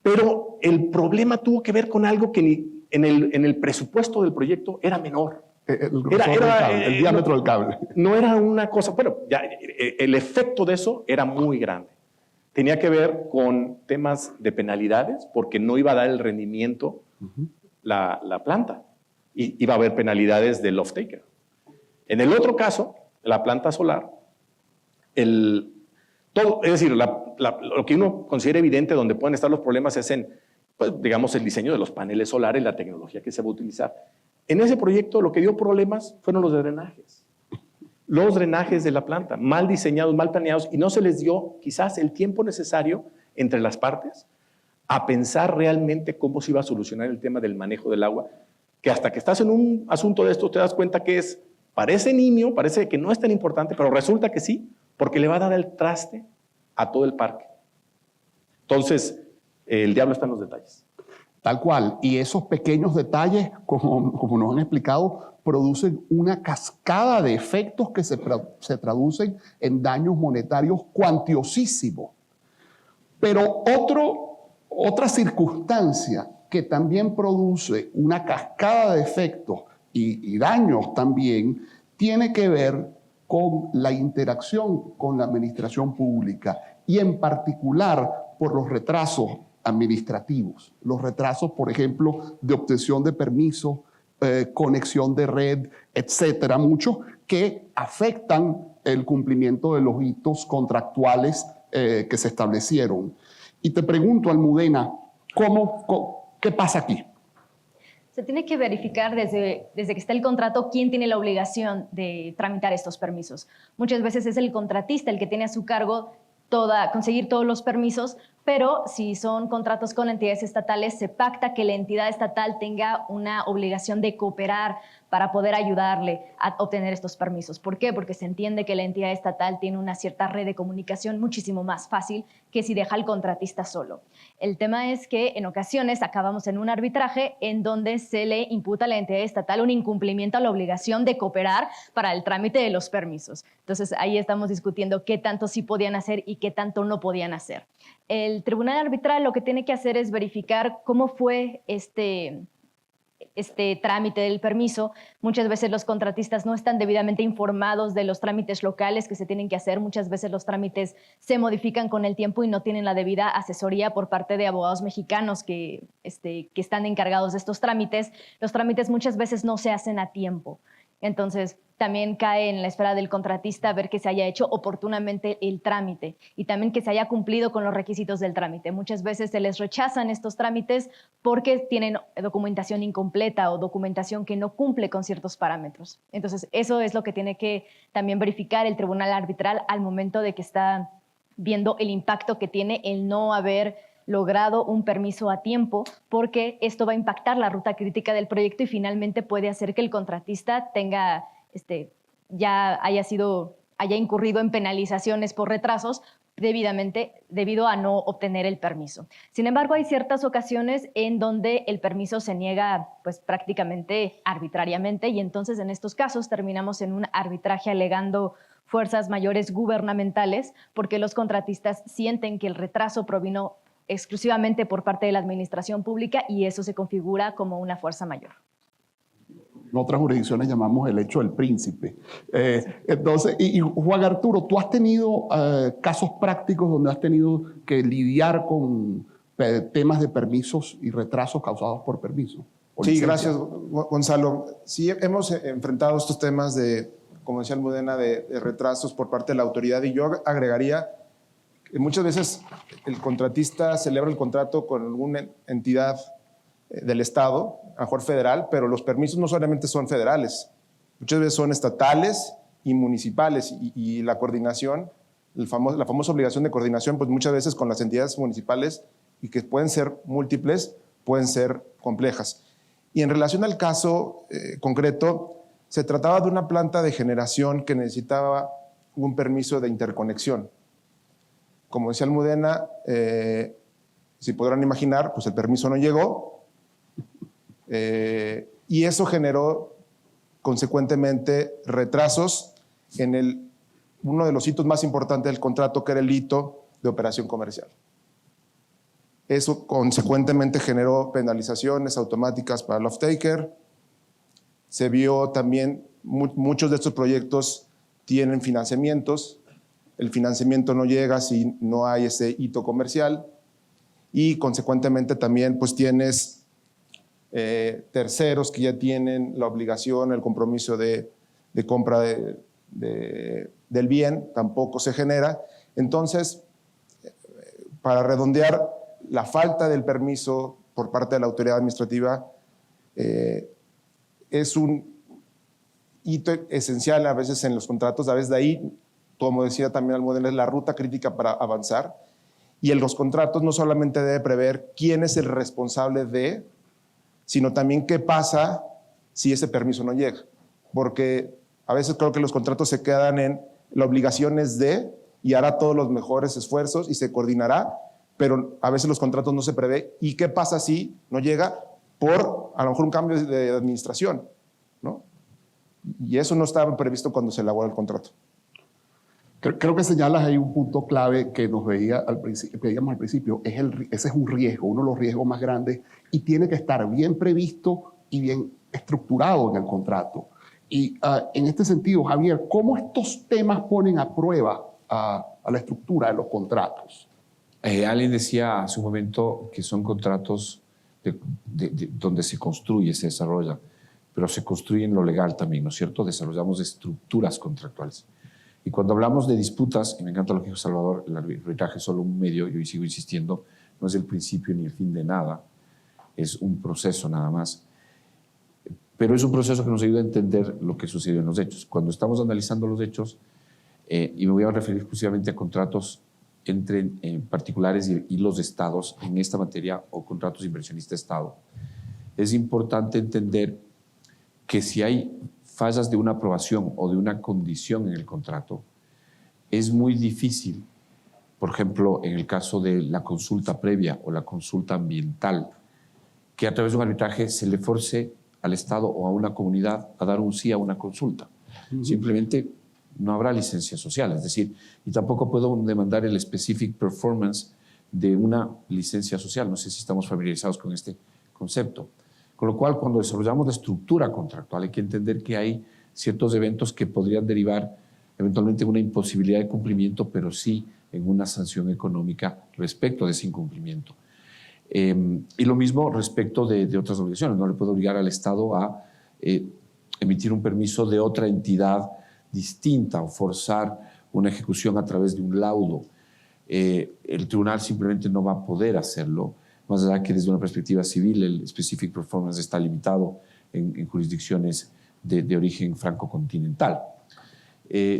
Pero el problema tuvo que ver con algo que en el presupuesto del proyecto era menor. El grosor del cable, el diámetro del cable. No era una cosa, bueno, ya, el efecto de eso era muy grande. Tenía que ver con temas de penalidades, porque no iba a dar el rendimiento la planta. Y iba a haber penalidades del off-taker. En el otro caso, la planta solar, todo, es decir, lo que uno considera evidente donde pueden estar los problemas es en, pues, digamos, el diseño de los paneles solares, la tecnología que se va a utilizar. En ese proyecto lo que dio problemas fueron los drenajes. Los drenajes de la planta, mal diseñados, mal planeados, y no se les dio quizás el tiempo necesario entre las partes a pensar realmente cómo se iba a solucionar el tema del manejo del agua, que hasta que estás en un asunto de esto te das cuenta que parece nimio, parece que no es tan importante, pero resulta que sí, porque le va a dar el traste a todo el parque. Entonces, el diablo está en los detalles. Tal cual. Y esos pequeños detalles, como nos han explicado, producen una cascada de efectos que se traducen en daños monetarios cuantiosísimos. Pero otra circunstancia que también produce una cascada de efectos y daños también tiene que ver con la interacción con la administración pública y en particular por los retrasos administrativos. Los retrasos, por ejemplo, de obtención de permisos, conexión de red, etcétera, muchos que afectan el cumplimiento de los hitos contractuales que se establecieron. Y te pregunto, Almudena, ¿qué pasa aquí? Se tiene que verificar desde que está el contrato quién tiene la obligación de tramitar estos permisos. Muchas veces es el contratista el que tiene a su cargo conseguir todos los permisos, pero si son contratos con entidades estatales, se pacta que la entidad estatal tenga una obligación de cooperar para poder ayudarle a obtener estos permisos. ¿Por qué? Porque se entiende que la entidad estatal tiene una cierta red de comunicación muchísimo más fácil que si deja al contratista solo. El tema es que en ocasiones acabamos en un arbitraje en donde se le imputa a la entidad estatal un incumplimiento a la obligación de cooperar para el trámite de los permisos. Entonces ahí estamos discutiendo qué tanto sí podían hacer y qué tanto no podían hacer. El tribunal arbitral lo que tiene que hacer es verificar cómo fue este trámite del permiso. Muchas veces los contratistas no están debidamente informados de los trámites locales que se tienen que hacer. Muchas veces los trámites se modifican con el tiempo y no tienen la debida asesoría por parte de abogados mexicanos que están encargados de estos trámites. Los trámites muchas veces no se hacen a tiempo. Entonces, también cae en la esfera del contratista ver que se haya hecho oportunamente el trámite y también que se haya cumplido con los requisitos del trámite. Muchas veces se les rechazan estos trámites porque tienen documentación incompleta o documentación que no cumple con ciertos parámetros. Entonces, eso es lo que tiene que también verificar el tribunal arbitral al momento de que está viendo el impacto que tiene el no haber logrado un permiso a tiempo, porque esto va a impactar la ruta crítica del proyecto y finalmente puede hacer que el contratista tenga, haya incurrido en penalizaciones por retrasos debido a no obtener el permiso. Sin embargo, hay ciertas ocasiones en donde el permiso se niega pues, prácticamente arbitrariamente y entonces en estos casos terminamos en un arbitraje alegando fuerzas mayores gubernamentales porque los contratistas sienten que el retraso provino exclusivamente por parte de la administración pública y eso se configura como una fuerza mayor. En otras jurisdicciones llamamos el hecho del príncipe. Entonces, y Juan Arturo, ¿tú has tenido casos prácticos donde has tenido que lidiar con temas de permisos y retrasos causados por permiso? Sí, gracias, Gonzalo. Sí, hemos enfrentado estos temas de, como decía Almudena, de retrasos por parte de la autoridad y yo agregaría que muchas veces el contratista celebra el contrato con alguna entidad del Estado, a lo mejor federal, pero los permisos no solamente son federales, muchas veces son estatales y municipales y la coordinación, la famosa obligación de coordinación, pues muchas veces con las entidades municipales y que pueden ser múltiples, pueden ser complejas. Y en relación al caso concreto, se trataba de una planta de generación que necesitaba un permiso de interconexión. Como decía Almudena, si podrán imaginar, pues el permiso no llegó y eso generó consecuentemente retrasos en uno de los hitos más importantes del contrato, que era el hito de operación comercial. Eso consecuentemente generó penalizaciones automáticas para el off-taker. Se vio también, muchos de estos proyectos tienen financiamientos. El financiamiento no llega si no hay ese hito comercial. Y consecuentemente también pues tienes terceros que ya tienen la obligación, el compromiso de compra del bien, tampoco se genera. Entonces, para redondear, la falta del permiso por parte de la autoridad administrativa es un hito esencial a veces en los contratos. A veces de ahí, como decía también Almudena, es la ruta crítica para avanzar. Y en los contratos no solamente debe prever quién es el responsable de, sino también qué pasa si ese permiso no llega. Porque a veces creo que los contratos se quedan en la obligación es de, y hará todos los mejores esfuerzos y se coordinará, pero a veces los contratos no se prevé. ¿Y qué pasa si no llega por a lo mejor un cambio de administración, ¿no? Y eso no estaba previsto cuando se elaboró el contrato. Creo que señalas ahí un punto clave que nos veíamos al principio. Ese es un riesgo, uno de los riesgos más grandes, y tiene que estar bien previsto y bien estructurado en el contrato. Y en este sentido, Javier, ¿cómo estos temas ponen a prueba a la estructura de los contratos? Alguien decía hace un momento que son contratos donde se construye, se desarrolla, pero se construye en lo legal también, ¿no es cierto? Desarrollamos estructuras contractuales. Y cuando hablamos de disputas, y me encanta lo que dijo Salvador, el arbitraje es solo un medio, y hoy sigo insistiendo, no es el principio ni el fin de nada, es un proceso nada más. Pero es un proceso que nos ayuda a entender lo que sucedió en los hechos. Cuando estamos analizando los hechos, y me voy a referir exclusivamente a contratos entre particulares y los estados en esta materia, o contratos inversionista-estado, es importante entender que si hay fallas de una aprobación o de una condición en el contrato, es muy difícil, por ejemplo, en el caso de la consulta previa o la consulta ambiental, que a través de un arbitraje se le force al Estado o a una comunidad a dar un sí a una consulta. Simplemente no habrá licencia social, es decir, y tampoco puedo demandar el specific performance de una licencia social. No sé si estamos familiarizados con este concepto. Con lo cual, cuando desarrollamos la estructura contractual, hay que entender que hay ciertos eventos que podrían derivar eventualmente en una imposibilidad de cumplimiento, pero sí en una sanción económica respecto de ese incumplimiento. Y lo mismo respecto de otras obligaciones. No le puedo obligar al Estado a emitir un permiso de otra entidad distinta o forzar una ejecución a través de un laudo. El tribunal simplemente no va a poder hacerlo, más allá que desde una perspectiva civil el specific performance está limitado en jurisdicciones de origen franco-continental.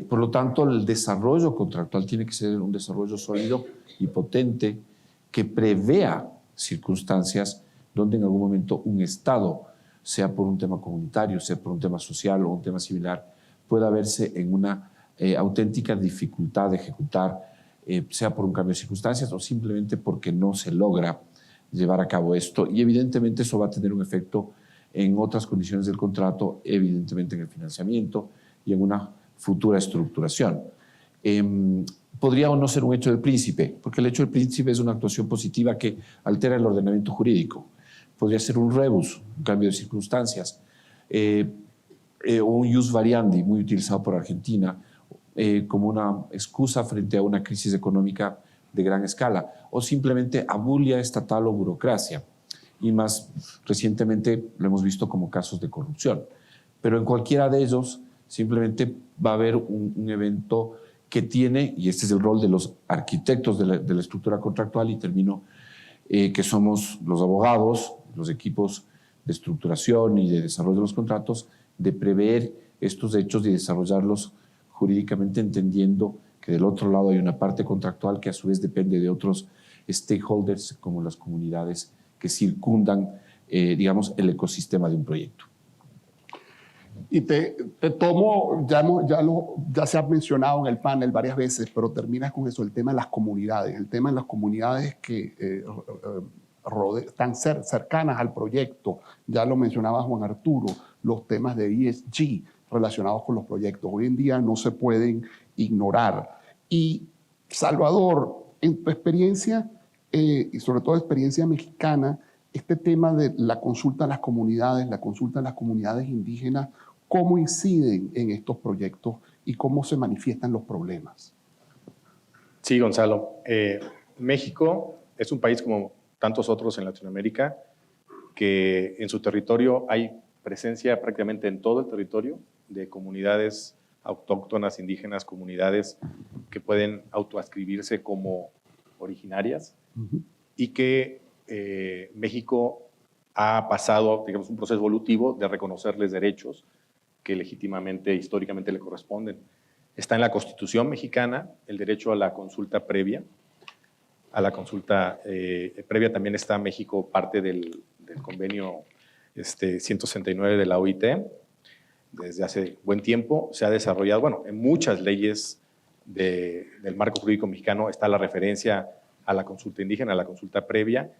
Por lo tanto, el desarrollo contractual tiene que ser un desarrollo sólido y potente que prevea circunstancias donde en algún momento un Estado, sea por un tema comunitario, sea por un tema social o un tema similar, pueda verse en una auténtica dificultad de ejecutar, sea por un cambio de circunstancias o simplemente porque no se logra llevar a cabo esto. Y evidentemente eso va a tener un efecto en otras condiciones del contrato, evidentemente en el financiamiento y en una futura estructuración. Podría o no ser un hecho del príncipe, porque el hecho del príncipe es una actuación positiva que altera el ordenamiento jurídico. Podría ser un rebus, un cambio de circunstancias, o un ius variandi, muy utilizado por Argentina, como una excusa frente a una crisis económica de gran escala, o simplemente abulia estatal o burocracia. Y más recientemente lo hemos visto como casos de corrupción. Pero en cualquiera de ellos simplemente va a haber un evento que tiene, y este es el rol de los arquitectos de la estructura contractual, y termino, que somos los abogados, los equipos de estructuración y de desarrollo de los contratos, de prever estos hechos y desarrollarlos jurídicamente, entendiendo que del otro lado hay una parte contractual que a su vez depende de otros stakeholders como las comunidades que circundan, digamos, el ecosistema de un proyecto. Y te tomo, ya se ha mencionado en el panel varias veces, pero terminas con eso, el tema de las comunidades, el tema de las comunidades que están cercanas al proyecto. Ya lo mencionaba Juan Arturo, los temas de ESG relacionados con los proyectos. Hoy en día no se pueden ignorar. Y Salvador, en tu experiencia, y sobre todo experiencia mexicana, este tema de la consulta a las comunidades, la consulta a las comunidades indígenas, ¿cómo inciden en estos proyectos y cómo se manifiestan los problemas? Sí, Gonzalo. México es un país como tantos otros en Latinoamérica que en su territorio hay presencia prácticamente en todo el territorio de comunidades autóctonas, indígenas, comunidades que pueden autoascribirse como originarias y que México ha pasado, digamos, un proceso evolutivo de reconocerles derechos que legítimamente, históricamente le corresponden. Está en la Constitución mexicana el derecho a la consulta previa. A la consulta previa también está México parte del convenio 169 de la OIT. Desde hace buen tiempo se ha desarrollado, bueno, en muchas leyes del marco jurídico mexicano está la referencia a la consulta indígena, a la consulta previa,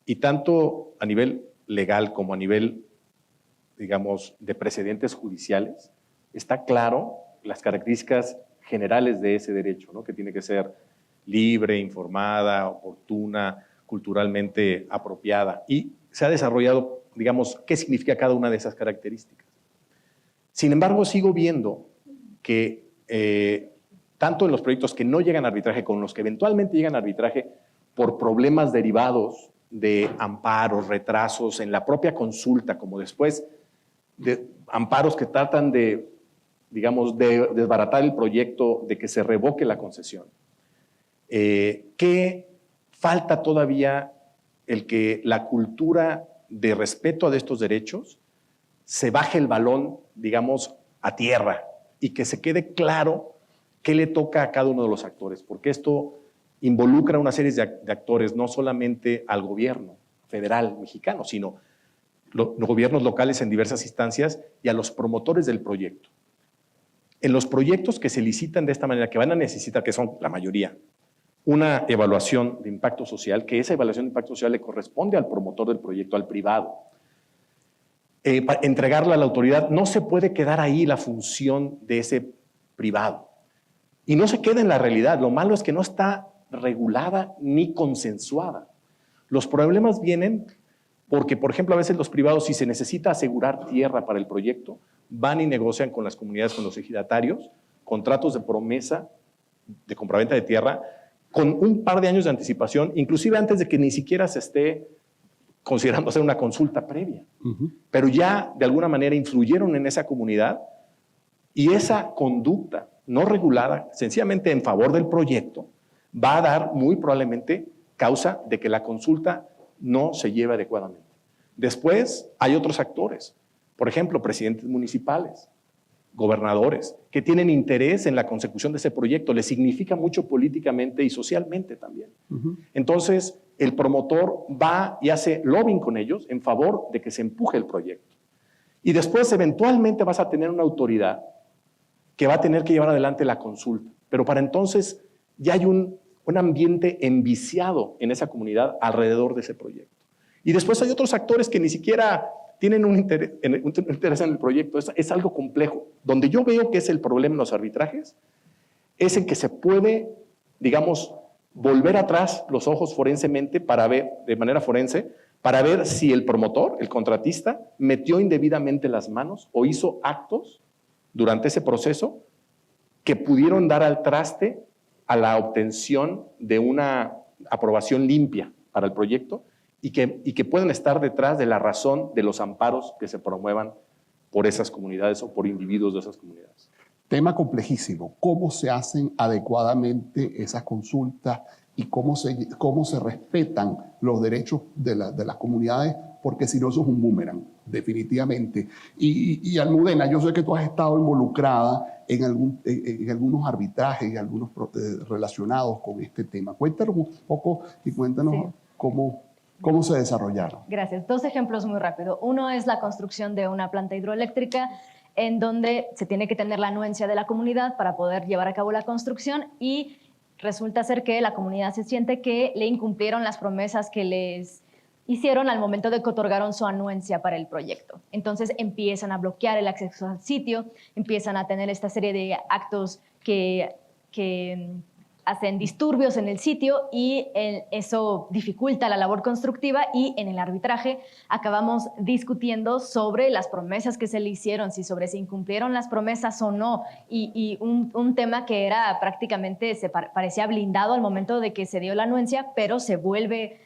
y tanto a nivel legal como a nivel, digamos, de precedentes judiciales, está claro las características generales de ese derecho, ¿no? Que tiene que ser libre, informada, oportuna, culturalmente apropiada, y se ha desarrollado, digamos, qué significa cada una de esas características. Sin embargo, sigo viendo que tanto en los proyectos que no llegan a arbitraje, con los que eventualmente llegan a arbitraje por problemas derivados de amparos, retrasos en la propia consulta, como después de amparos que tratan de, digamos, de desbaratar el proyecto, de que se revoque la concesión, que falta todavía el que la cultura de respeto de estos derechos se baje el balón, digamos, a tierra y que se quede claro qué le toca a cada uno de los actores, porque esto involucra una serie de actores, no solamente al gobierno federal mexicano, sino los gobiernos locales en diversas instancias y a los promotores del proyecto. En los proyectos que se licitan de esta manera, que van a necesitar, que son la mayoría, una evaluación de impacto social, que esa evaluación de impacto social le corresponde al promotor del proyecto, al privado. Para entregarla a la autoridad, no se puede quedar ahí la función de ese privado. Y no se queda en la realidad. Lo malo es que no está regulada ni consensuada. Los problemas vienen porque, por ejemplo, a veces los privados, si se necesita asegurar tierra para el proyecto, van y negocian con las comunidades, con los ejidatarios, contratos de promesa de compraventa de tierra con un par de años de anticipación, inclusive antes de que ni siquiera se esté considerando hacer una consulta previa. Pero ya de alguna manera influyeron en esa comunidad y esa conducta no regulada, sencillamente en favor del proyecto, va a dar muy probablemente causa de que la consulta no se lleve adecuadamente. Después hay otros actores, por ejemplo, presidentes municipales, gobernadores, que tienen interés en la consecución de ese proyecto, les significa mucho políticamente y socialmente también. Entonces, el promotor va y hace lobbying con ellos en favor de que se empuje el proyecto. Y después, eventualmente, vas a tener una autoridad que va a tener que llevar adelante la consulta. Pero para entonces ya hay un ambiente enviciado en esa comunidad alrededor de ese proyecto. Y después hay otros actores que ni siquiera tienen un interés en el proyecto. Es algo complejo. Donde yo veo que es el problema en los arbitrajes, es en que se puede, digamos, volver atrás los ojos forensemente para ver, de manera forense, para ver si el promotor, el contratista, metió indebidamente las manos o hizo actos durante ese proceso que pudieron dar al traste a la obtención de una aprobación limpia para el proyecto y que pueden estar detrás de la razón de los amparos que se promuevan por esas comunidades o por individuos de esas comunidades. Tema complejísimo. ¿Cómo se hacen adecuadamente esas consultas y cómo se respetan los derechos de las comunidades? Porque si no, eso es un boomerang, definitivamente. Y Almudena, yo sé que tú has estado involucrada en algunos arbitrajes y algunos relacionados con este tema. Cuéntanos un poco y cuéntanos cómo ¿Cómo se desarrollaron? Gracias. Dos ejemplos muy rápido. Uno es la construcción de una planta hidroeléctrica en donde se tiene que tener la anuencia de la comunidad para poder llevar a cabo la construcción y resulta ser que la comunidad se siente que le incumplieron las promesas que les hicieron al momento de que otorgaron su anuencia para el proyecto. Entonces empiezan a bloquear el acceso al sitio, empiezan a tener esta serie de actos que hacen disturbios en el sitio y eso dificulta la labor constructiva y en el arbitraje acabamos discutiendo sobre las promesas que se le hicieron, si se incumplieron las promesas o no y un tema que era prácticamente, parecía blindado al momento de que se dio la anuencia, pero se vuelve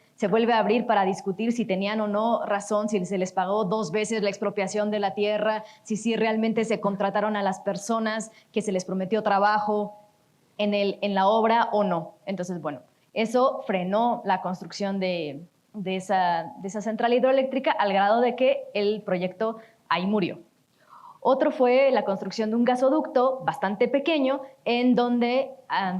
a abrir para discutir si tenían o no razón, si se les pagó 2 veces la expropiación de la tierra, si realmente se contrataron a las personas, que se les prometió trabajo en la obra o no. Entonces, bueno, eso frenó la construcción de esa central hidroeléctrica al grado de que el proyecto ahí murió. Otro fue la construcción de un gasoducto bastante pequeño en donde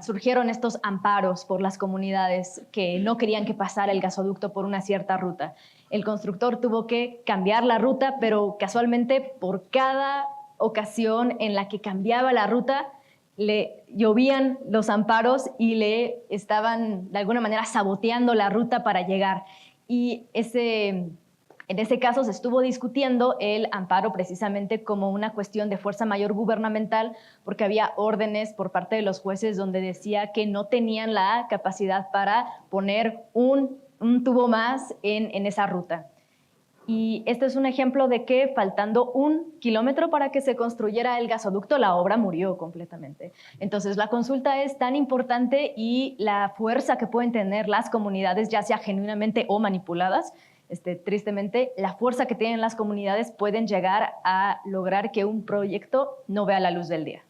surgieron estos amparos por las comunidades que no querían que pasara el gasoducto por una cierta ruta. El constructor tuvo que cambiar la ruta, pero casualmente por cada ocasión en la que cambiaba la ruta, le llovían los amparos y le estaban de alguna manera saboteando la ruta para llegar. Y en ese caso se estuvo discutiendo el amparo precisamente como una cuestión de fuerza mayor gubernamental porque había órdenes por parte de los jueces donde decía que no tenían la capacidad para poner un tubo más en esa ruta. Y este es un ejemplo de que faltando 1 kilómetro para que se construyera el gasoducto, la obra murió completamente. Entonces, la consulta es tan importante y la fuerza que pueden tener las comunidades, ya sea genuinamente o manipuladas, tristemente, la fuerza que tienen las comunidades pueden llegar a lograr que un proyecto no vea la luz del día.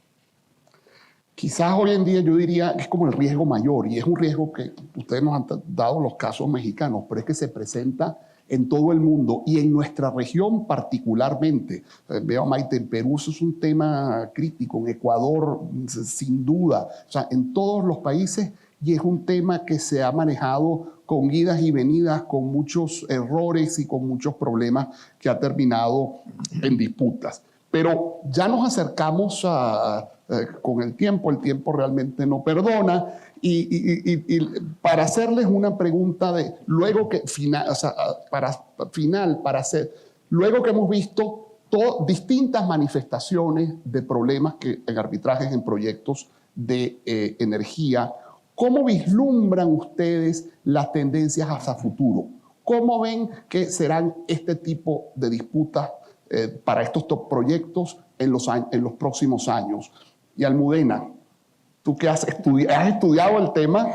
Quizás hoy en día yo diría que es como el riesgo mayor y es un riesgo que ustedes nos han dado los casos mexicanos, pero es que se presenta en todo el mundo y en nuestra región particularmente. Veo, Maite, en Perú eso es un tema crítico, en Ecuador sin duda, o sea, en todos los países, y es un tema que se ha manejado con idas y venidas, con muchos errores y con muchos problemas que ha terminado en disputas. Pero ya nos acercamos con el tiempo realmente no perdona. Y para hacerles una pregunta luego que hemos visto distintas manifestaciones de problemas en arbitrajes en proyectos de energía, ¿cómo vislumbran ustedes las tendencias hacia futuro? ¿Cómo ven que serán este tipo de disputas para estos proyectos en los próximos años? Y Almudena, tú que has estudiado el tema,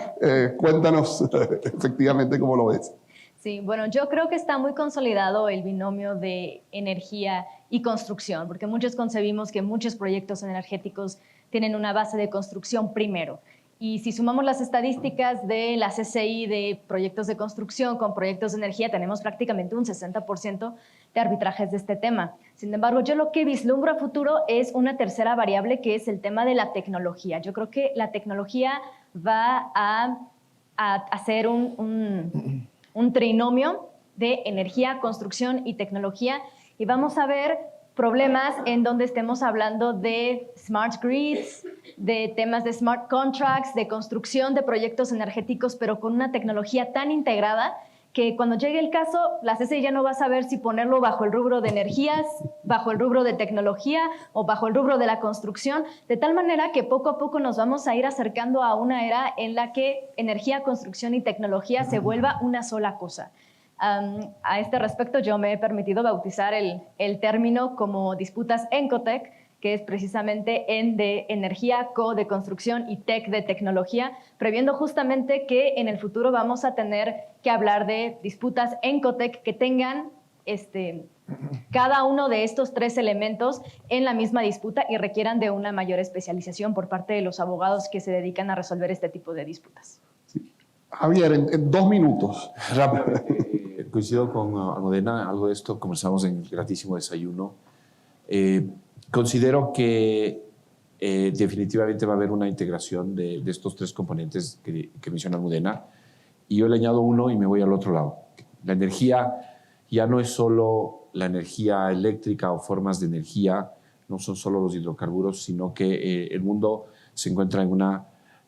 cuéntanos efectivamente cómo lo ves. Sí, bueno, yo creo que está muy consolidado el binomio de energía y construcción, porque muchos concebimos que muchos proyectos energéticos tienen una base de construcción primero. Y si sumamos las estadísticas de la CCI de proyectos de construcción con proyectos de energía, tenemos prácticamente un 60% de arbitrajes de este tema. Sin embargo, yo lo que vislumbro a futuro es una tercera variable, que es el tema de la tecnología. Yo creo que la tecnología va a hacer un trinomio de energía, construcción y tecnología, y vamos a ver problemas en donde estemos hablando de smart grids, de temas de smart contracts, de construcción de proyectos energéticos, pero con una tecnología tan integrada que cuando llegue el caso, la CCI ya no va a saber si ponerlo bajo el rubro de energías, bajo el rubro de tecnología o bajo el rubro de la construcción, de tal manera que poco a poco nos vamos a ir acercando a una era en la que energía, construcción y tecnología se vuelva una sola cosa. A este respecto, yo me he permitido bautizar el término como disputas Encotec, que es precisamente en de energía, co de construcción y tech de tecnología, previendo justamente que en el futuro vamos a tener que hablar de disputas Encotec que tengan cada uno de estos 3 elementos en la misma disputa y requieran de una mayor especialización por parte de los abogados que se dedican a resolver este tipo de disputas. Sí. Javier, en 2 minutos. Rápido. Coincido con Almudena, algo de esto conversamos en el gratísimo desayuno. Considero que definitivamente va a haber una integración de estos 3 componentes que menciona Almudena, y yo le añado uno y me voy al otro lado. La energía ya no es solo la energía eléctrica o formas de energía, no son solo los hidrocarburos, sino que el mundo se encuentra en una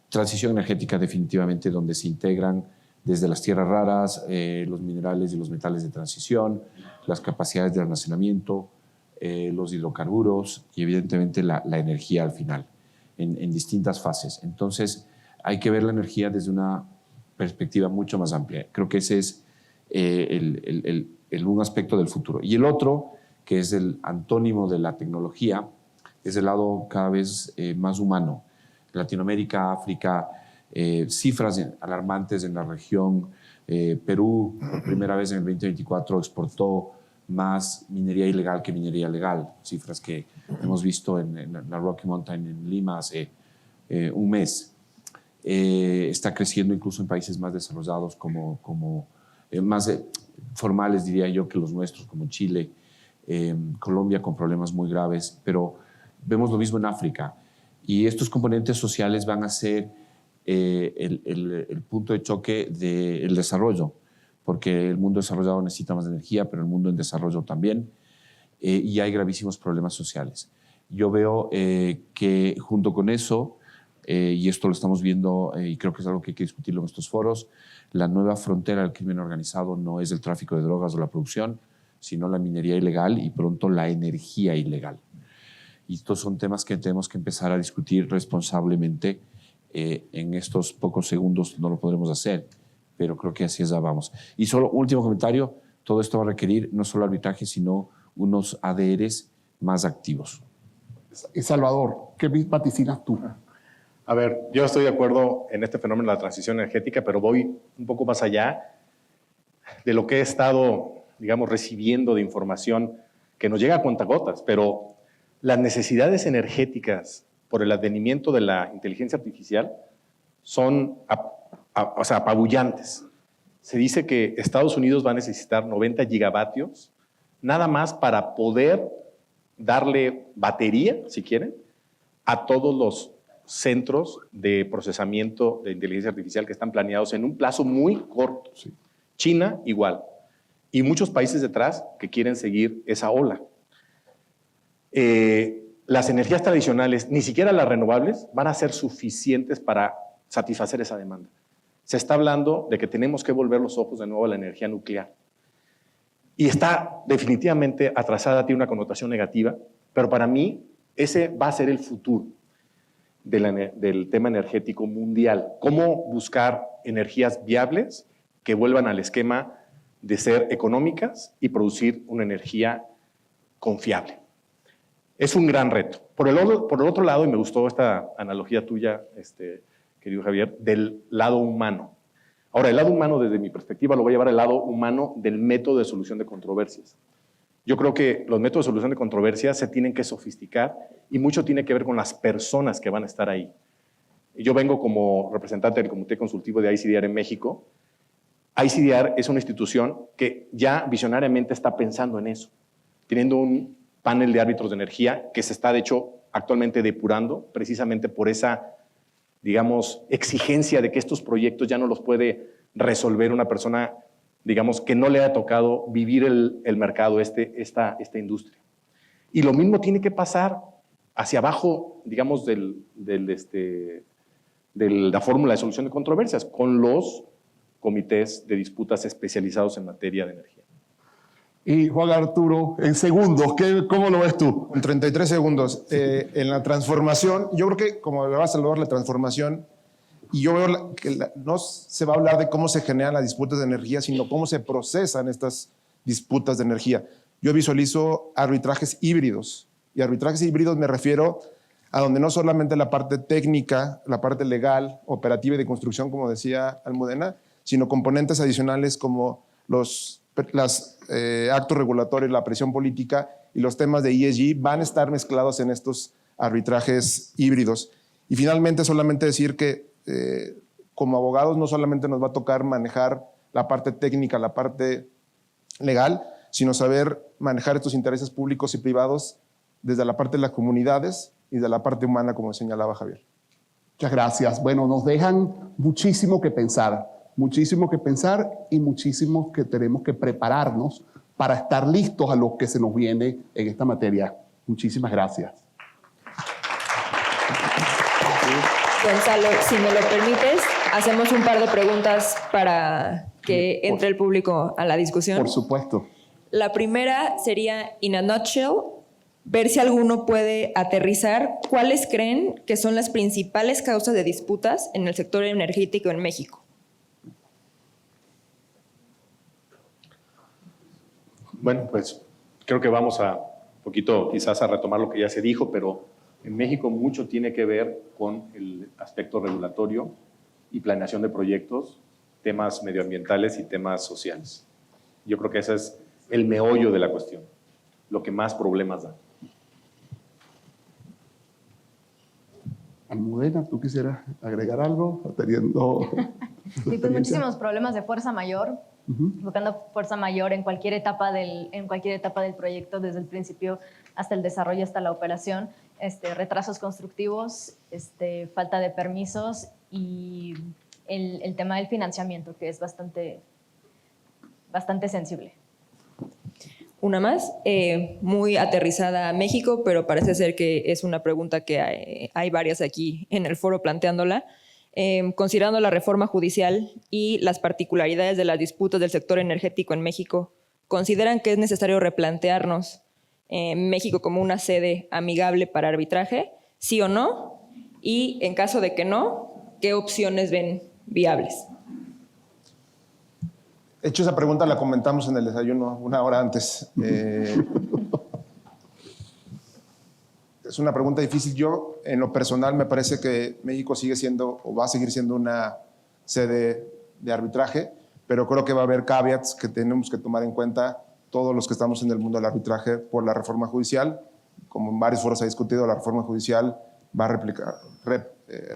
transición energética definitivamente donde se integran desde las tierras raras, los minerales y los metales de transición, las capacidades de almacenamiento, los hidrocarburos y evidentemente la energía al final, en distintas fases. Entonces hay que ver la energía desde una perspectiva mucho más amplia. Creo que ese es un aspecto del futuro. Y el otro, que es el antónimo de la tecnología, es el lado cada vez más humano. Latinoamérica, África, cifras alarmantes en la región. Perú, por primera vez en el 2024, exportó más minería ilegal que minería legal. Cifras que hemos visto en la Rocky Mountain en Lima hace un mes. Está creciendo incluso en países más desarrollados, más formales, diría yo, que los nuestros, como Chile, Colombia con problemas muy graves, pero vemos lo mismo en África. Y estos componentes sociales van a ser el punto de choque del desarrollo, porque el mundo desarrollado necesita más energía, pero el mundo en desarrollo también, y hay gravísimos problemas sociales. Yo veo que junto con eso, y esto lo estamos viendo y creo que es algo que hay que discutirlo en estos foros, la nueva frontera del crimen organizado no es el tráfico de drogas o la producción, sino la minería ilegal y pronto la energía ilegal. Y estos son temas que tenemos que empezar a discutir responsablemente. En estos pocos segundos no lo podremos hacer, pero creo que así es, vamos. Y solo último comentario, todo esto va a requerir no solo arbitraje, sino unos ADRs más activos. Salvador, ¿qué vaticinas tú? A ver, yo estoy de acuerdo en este fenómeno de la transición energética, pero voy un poco más allá de lo que he estado, digamos, recibiendo de información que nos llega a cuentagotas, pero las necesidades energéticas por el advenimiento de la inteligencia artificial son apabullantes. Se dice que Estados Unidos va a necesitar 90 gigavatios nada más para poder darle batería, si quieren, a todos los centros de procesamiento de inteligencia artificial que están planeados en un plazo muy corto. Sí. China igual. Y muchos países detrás que quieren seguir esa ola. Las energías tradicionales, ni siquiera las renovables, van a ser suficientes para satisfacer esa demanda. Se está hablando de que tenemos que volver los ojos de nuevo a la energía nuclear. Y está definitivamente atrasada, tiene una connotación negativa, pero para mí ese va a ser el futuro del tema energético mundial. Cómo buscar energías viables que vuelvan al esquema de ser económicas y producir una energía confiable. Es un gran reto. Por el otro lado, y me gustó esta analogía tuya, querido Javier, del lado humano. Ahora, el lado humano, desde mi perspectiva, lo voy a llevar al lado humano del método de solución de controversias. Yo creo que los métodos de solución de controversias se tienen que sofisticar y mucho tiene que ver con las personas que van a estar ahí. Yo vengo como representante del Comité Consultivo de ICDR en México. ICDR es una institución que ya visionariamente está pensando en eso, teniendo un panel de árbitros de energía que se está, de hecho, actualmente depurando, precisamente por esa, digamos, exigencia de que estos proyectos ya no los puede resolver una persona, digamos, que no le ha tocado vivir el mercado, esta industria. Y lo mismo tiene que pasar hacia abajo, digamos, de la fórmula de solución de controversias, con los comités de disputas especializados en materia de energía. Y Juan Arturo, en segundos, ¿cómo lo ves tú? En 33 segundos. En la transformación, yo creo que, como le va a saludar la transformación, y yo veo que no se va a hablar de cómo se generan las disputas de energía, sino cómo se procesan estas disputas de energía. Yo visualizo arbitrajes híbridos, y arbitrajes híbridos me refiero a donde no solamente la parte técnica, la parte legal, operativa y de construcción, como decía Almudena, sino componentes adicionales como los actos regulatorios, la presión política y los temas de ESG van a estar mezclados en estos arbitrajes híbridos. Y finalmente, solamente decir que como abogados no solamente nos va a tocar manejar la parte técnica, la parte legal, sino saber manejar estos intereses públicos y privados desde la parte de las comunidades y de la parte humana, como señalaba Javier. Muchas gracias. Bueno, nos dejan muchísimo que pensar. muchísimo que pensar y muchísimo que tenemos que prepararnos para estar listos a lo que se nos viene en esta materia. Muchísimas gracias. Gonzalo, si me lo permites, hacemos un par de preguntas para que entre el público a la discusión. Por supuesto. La primera sería, in a nutshell, ver si alguno puede aterrizar cuáles creen que son las principales causas de disputas en el sector energético en México. Bueno, pues creo que vamos a un poquito quizás a retomar lo que ya se dijo, pero en México mucho tiene que ver con el aspecto regulatorio y planeación de proyectos, temas medioambientales y temas sociales. Yo creo que ese es el meollo de la cuestión, lo que más problemas da. Almudena, ¿tú quisieras agregar algo? Teniendo Sí, pues muchísimos problemas de fuerza mayor, buscando fuerza mayor en cualquier etapa del proyecto, desde el principio hasta el desarrollo, hasta la operación, retrasos constructivos, falta de permisos y el tema del financiamiento, que es bastante sensible. Una más, muy aterrizada a México, pero parece ser que es una pregunta que hay varias aquí en el foro planteándola. Considerando la reforma judicial y las particularidades de las disputas del sector energético en México, ¿consideran que es necesario replantearnos México como una sede amigable para arbitraje? ¿Sí o no? Y en caso de que no, ¿qué opciones ven viables? De hecho, esa pregunta la comentamos en el desayuno una hora antes. Es una pregunta difícil. Yo, en lo personal, me parece que México sigue siendo o va a seguir siendo una sede de arbitraje, pero creo que va a haber caveats que tenemos que tomar en cuenta todos los que estamos en el mundo del arbitraje por la reforma judicial. Como en varios foros se ha discutido, la reforma judicial va a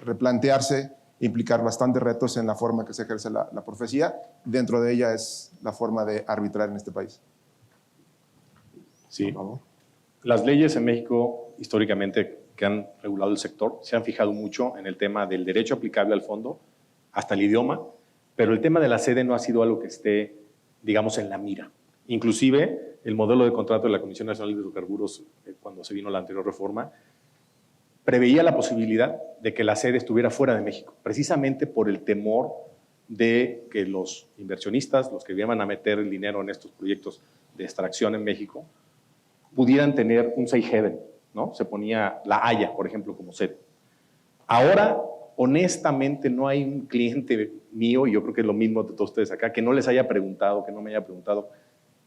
replantearse, implicar bastantes retos en la forma que se ejerce la profecía. Dentro de ella es la forma de arbitrar en este país. Sí. Por favor. Las leyes en México, históricamente, que han regulado el sector, se han fijado mucho en el tema del derecho aplicable al fondo, hasta el idioma, pero el tema de la sede no ha sido algo que esté, digamos, en la mira. Inclusive, el modelo de contrato de la Comisión Nacional de Hidrocarburos, cuando se vino la anterior reforma, preveía la posibilidad de que la sede estuviera fuera de México, precisamente por el temor de que los inversionistas, los que iban a meter el dinero en estos proyectos de extracción en México, pudieran tener un safe haven, ¿no? Se ponía La Haya, por ejemplo, como sede. Ahora, honestamente, no hay un cliente mío, y yo creo que es lo mismo de todos ustedes acá, que no les haya preguntado, que no me haya preguntado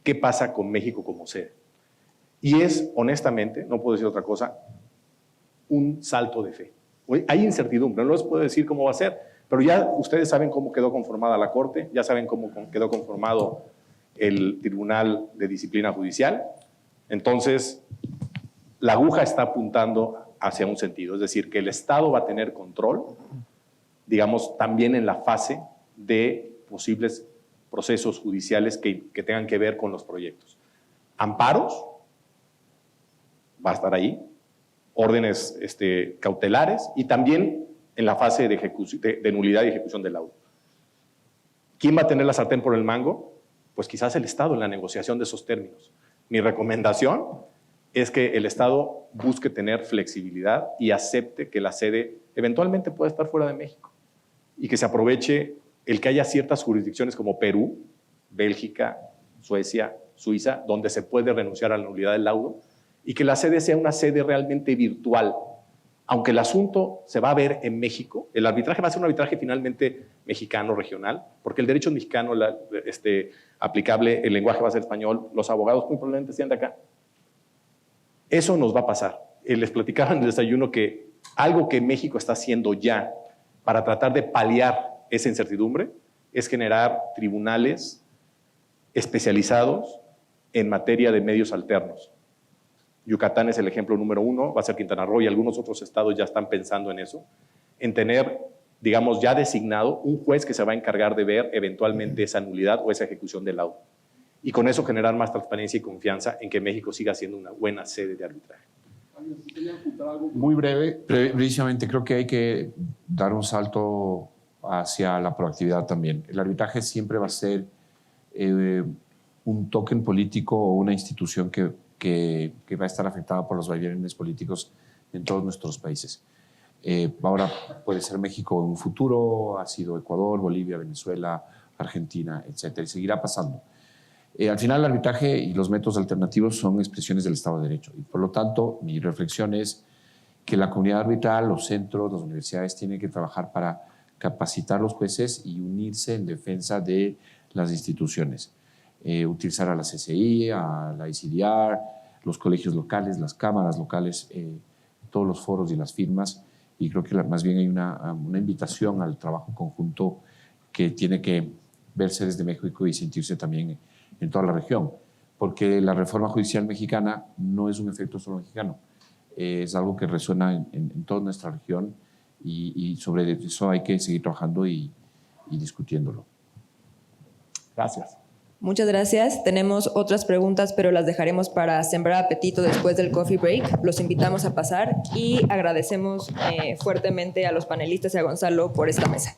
qué pasa con México como sede. Y es, honestamente, no puedo decir otra cosa, un salto de fe. Hay incertidumbre, no les puedo decir cómo va a ser, pero ya ustedes saben cómo quedó conformada la Corte, ya saben cómo quedó conformado el Tribunal de Disciplina Judicial. Entonces, la aguja está apuntando hacia un sentido, es decir, que el Estado va a tener control, digamos, también en la fase de posibles procesos judiciales que tengan que ver con los proyectos. Amparos, va a estar ahí, órdenes cautelares y también en la fase de nulidad y ejecución del laudo. ¿Quién va a tener la sartén por el mango? Pues quizás el Estado en la negociación de esos términos. Mi recomendación es que el Estado busque tener flexibilidad y acepte que la sede eventualmente pueda estar fuera de México y que se aproveche el que haya ciertas jurisdicciones como Perú, Bélgica, Suecia, Suiza, donde se puede renunciar a la nulidad del laudo y que la sede sea una sede realmente virtual. Aunque el asunto se va a ver en México, el arbitraje va a ser un arbitraje finalmente mexicano, regional, porque el derecho mexicano aplicable, el lenguaje va a ser español, los abogados muy probablemente sean de acá. Eso nos va a pasar. Les platicaba en el desayuno que algo que México está haciendo ya para tratar de paliar esa incertidumbre es generar tribunales especializados en materia de medios alternos. Yucatán es el ejemplo número 1, va a ser Quintana Roo y algunos otros estados ya están pensando en eso, en tener, digamos, ya designado un juez que se va a encargar de ver eventualmente esa nulidad o esa ejecución del laudo. Y con eso generar más transparencia y confianza en que México siga siendo una buena sede de arbitraje. Muy breve. Precisamente creo que hay que dar un salto hacia la proactividad también. El arbitraje siempre va a ser un token político o una institución que va a estar afectada por los vaivenes políticos en todos nuestros países. Ahora puede ser México en un futuro, ha sido Ecuador, Bolivia, Venezuela, Argentina, etcétera, y seguirá pasando. Al final, el arbitraje y los métodos alternativos son expresiones del Estado de Derecho. Y por lo tanto, mi reflexión es que la comunidad arbitral, los centros, las universidades tienen que trabajar para capacitar a los jueces y unirse en defensa de las instituciones. Utilizar a la CCI, a la ICDR, los colegios locales, las cámaras locales, todos los foros y las firmas. Y creo que más bien hay una invitación al trabajo conjunto que tiene que verse desde México y sentirse también en toda la región, porque la reforma judicial mexicana no es un efecto solo mexicano, es algo que resuena en toda nuestra región y sobre eso hay que seguir trabajando y discutiéndolo. Gracias. Muchas gracias. Tenemos otras preguntas, pero las dejaremos para sembrar apetito después del coffee break. Los invitamos a pasar y agradecemos fuertemente a los panelistas y a Gonzalo por esta mesa.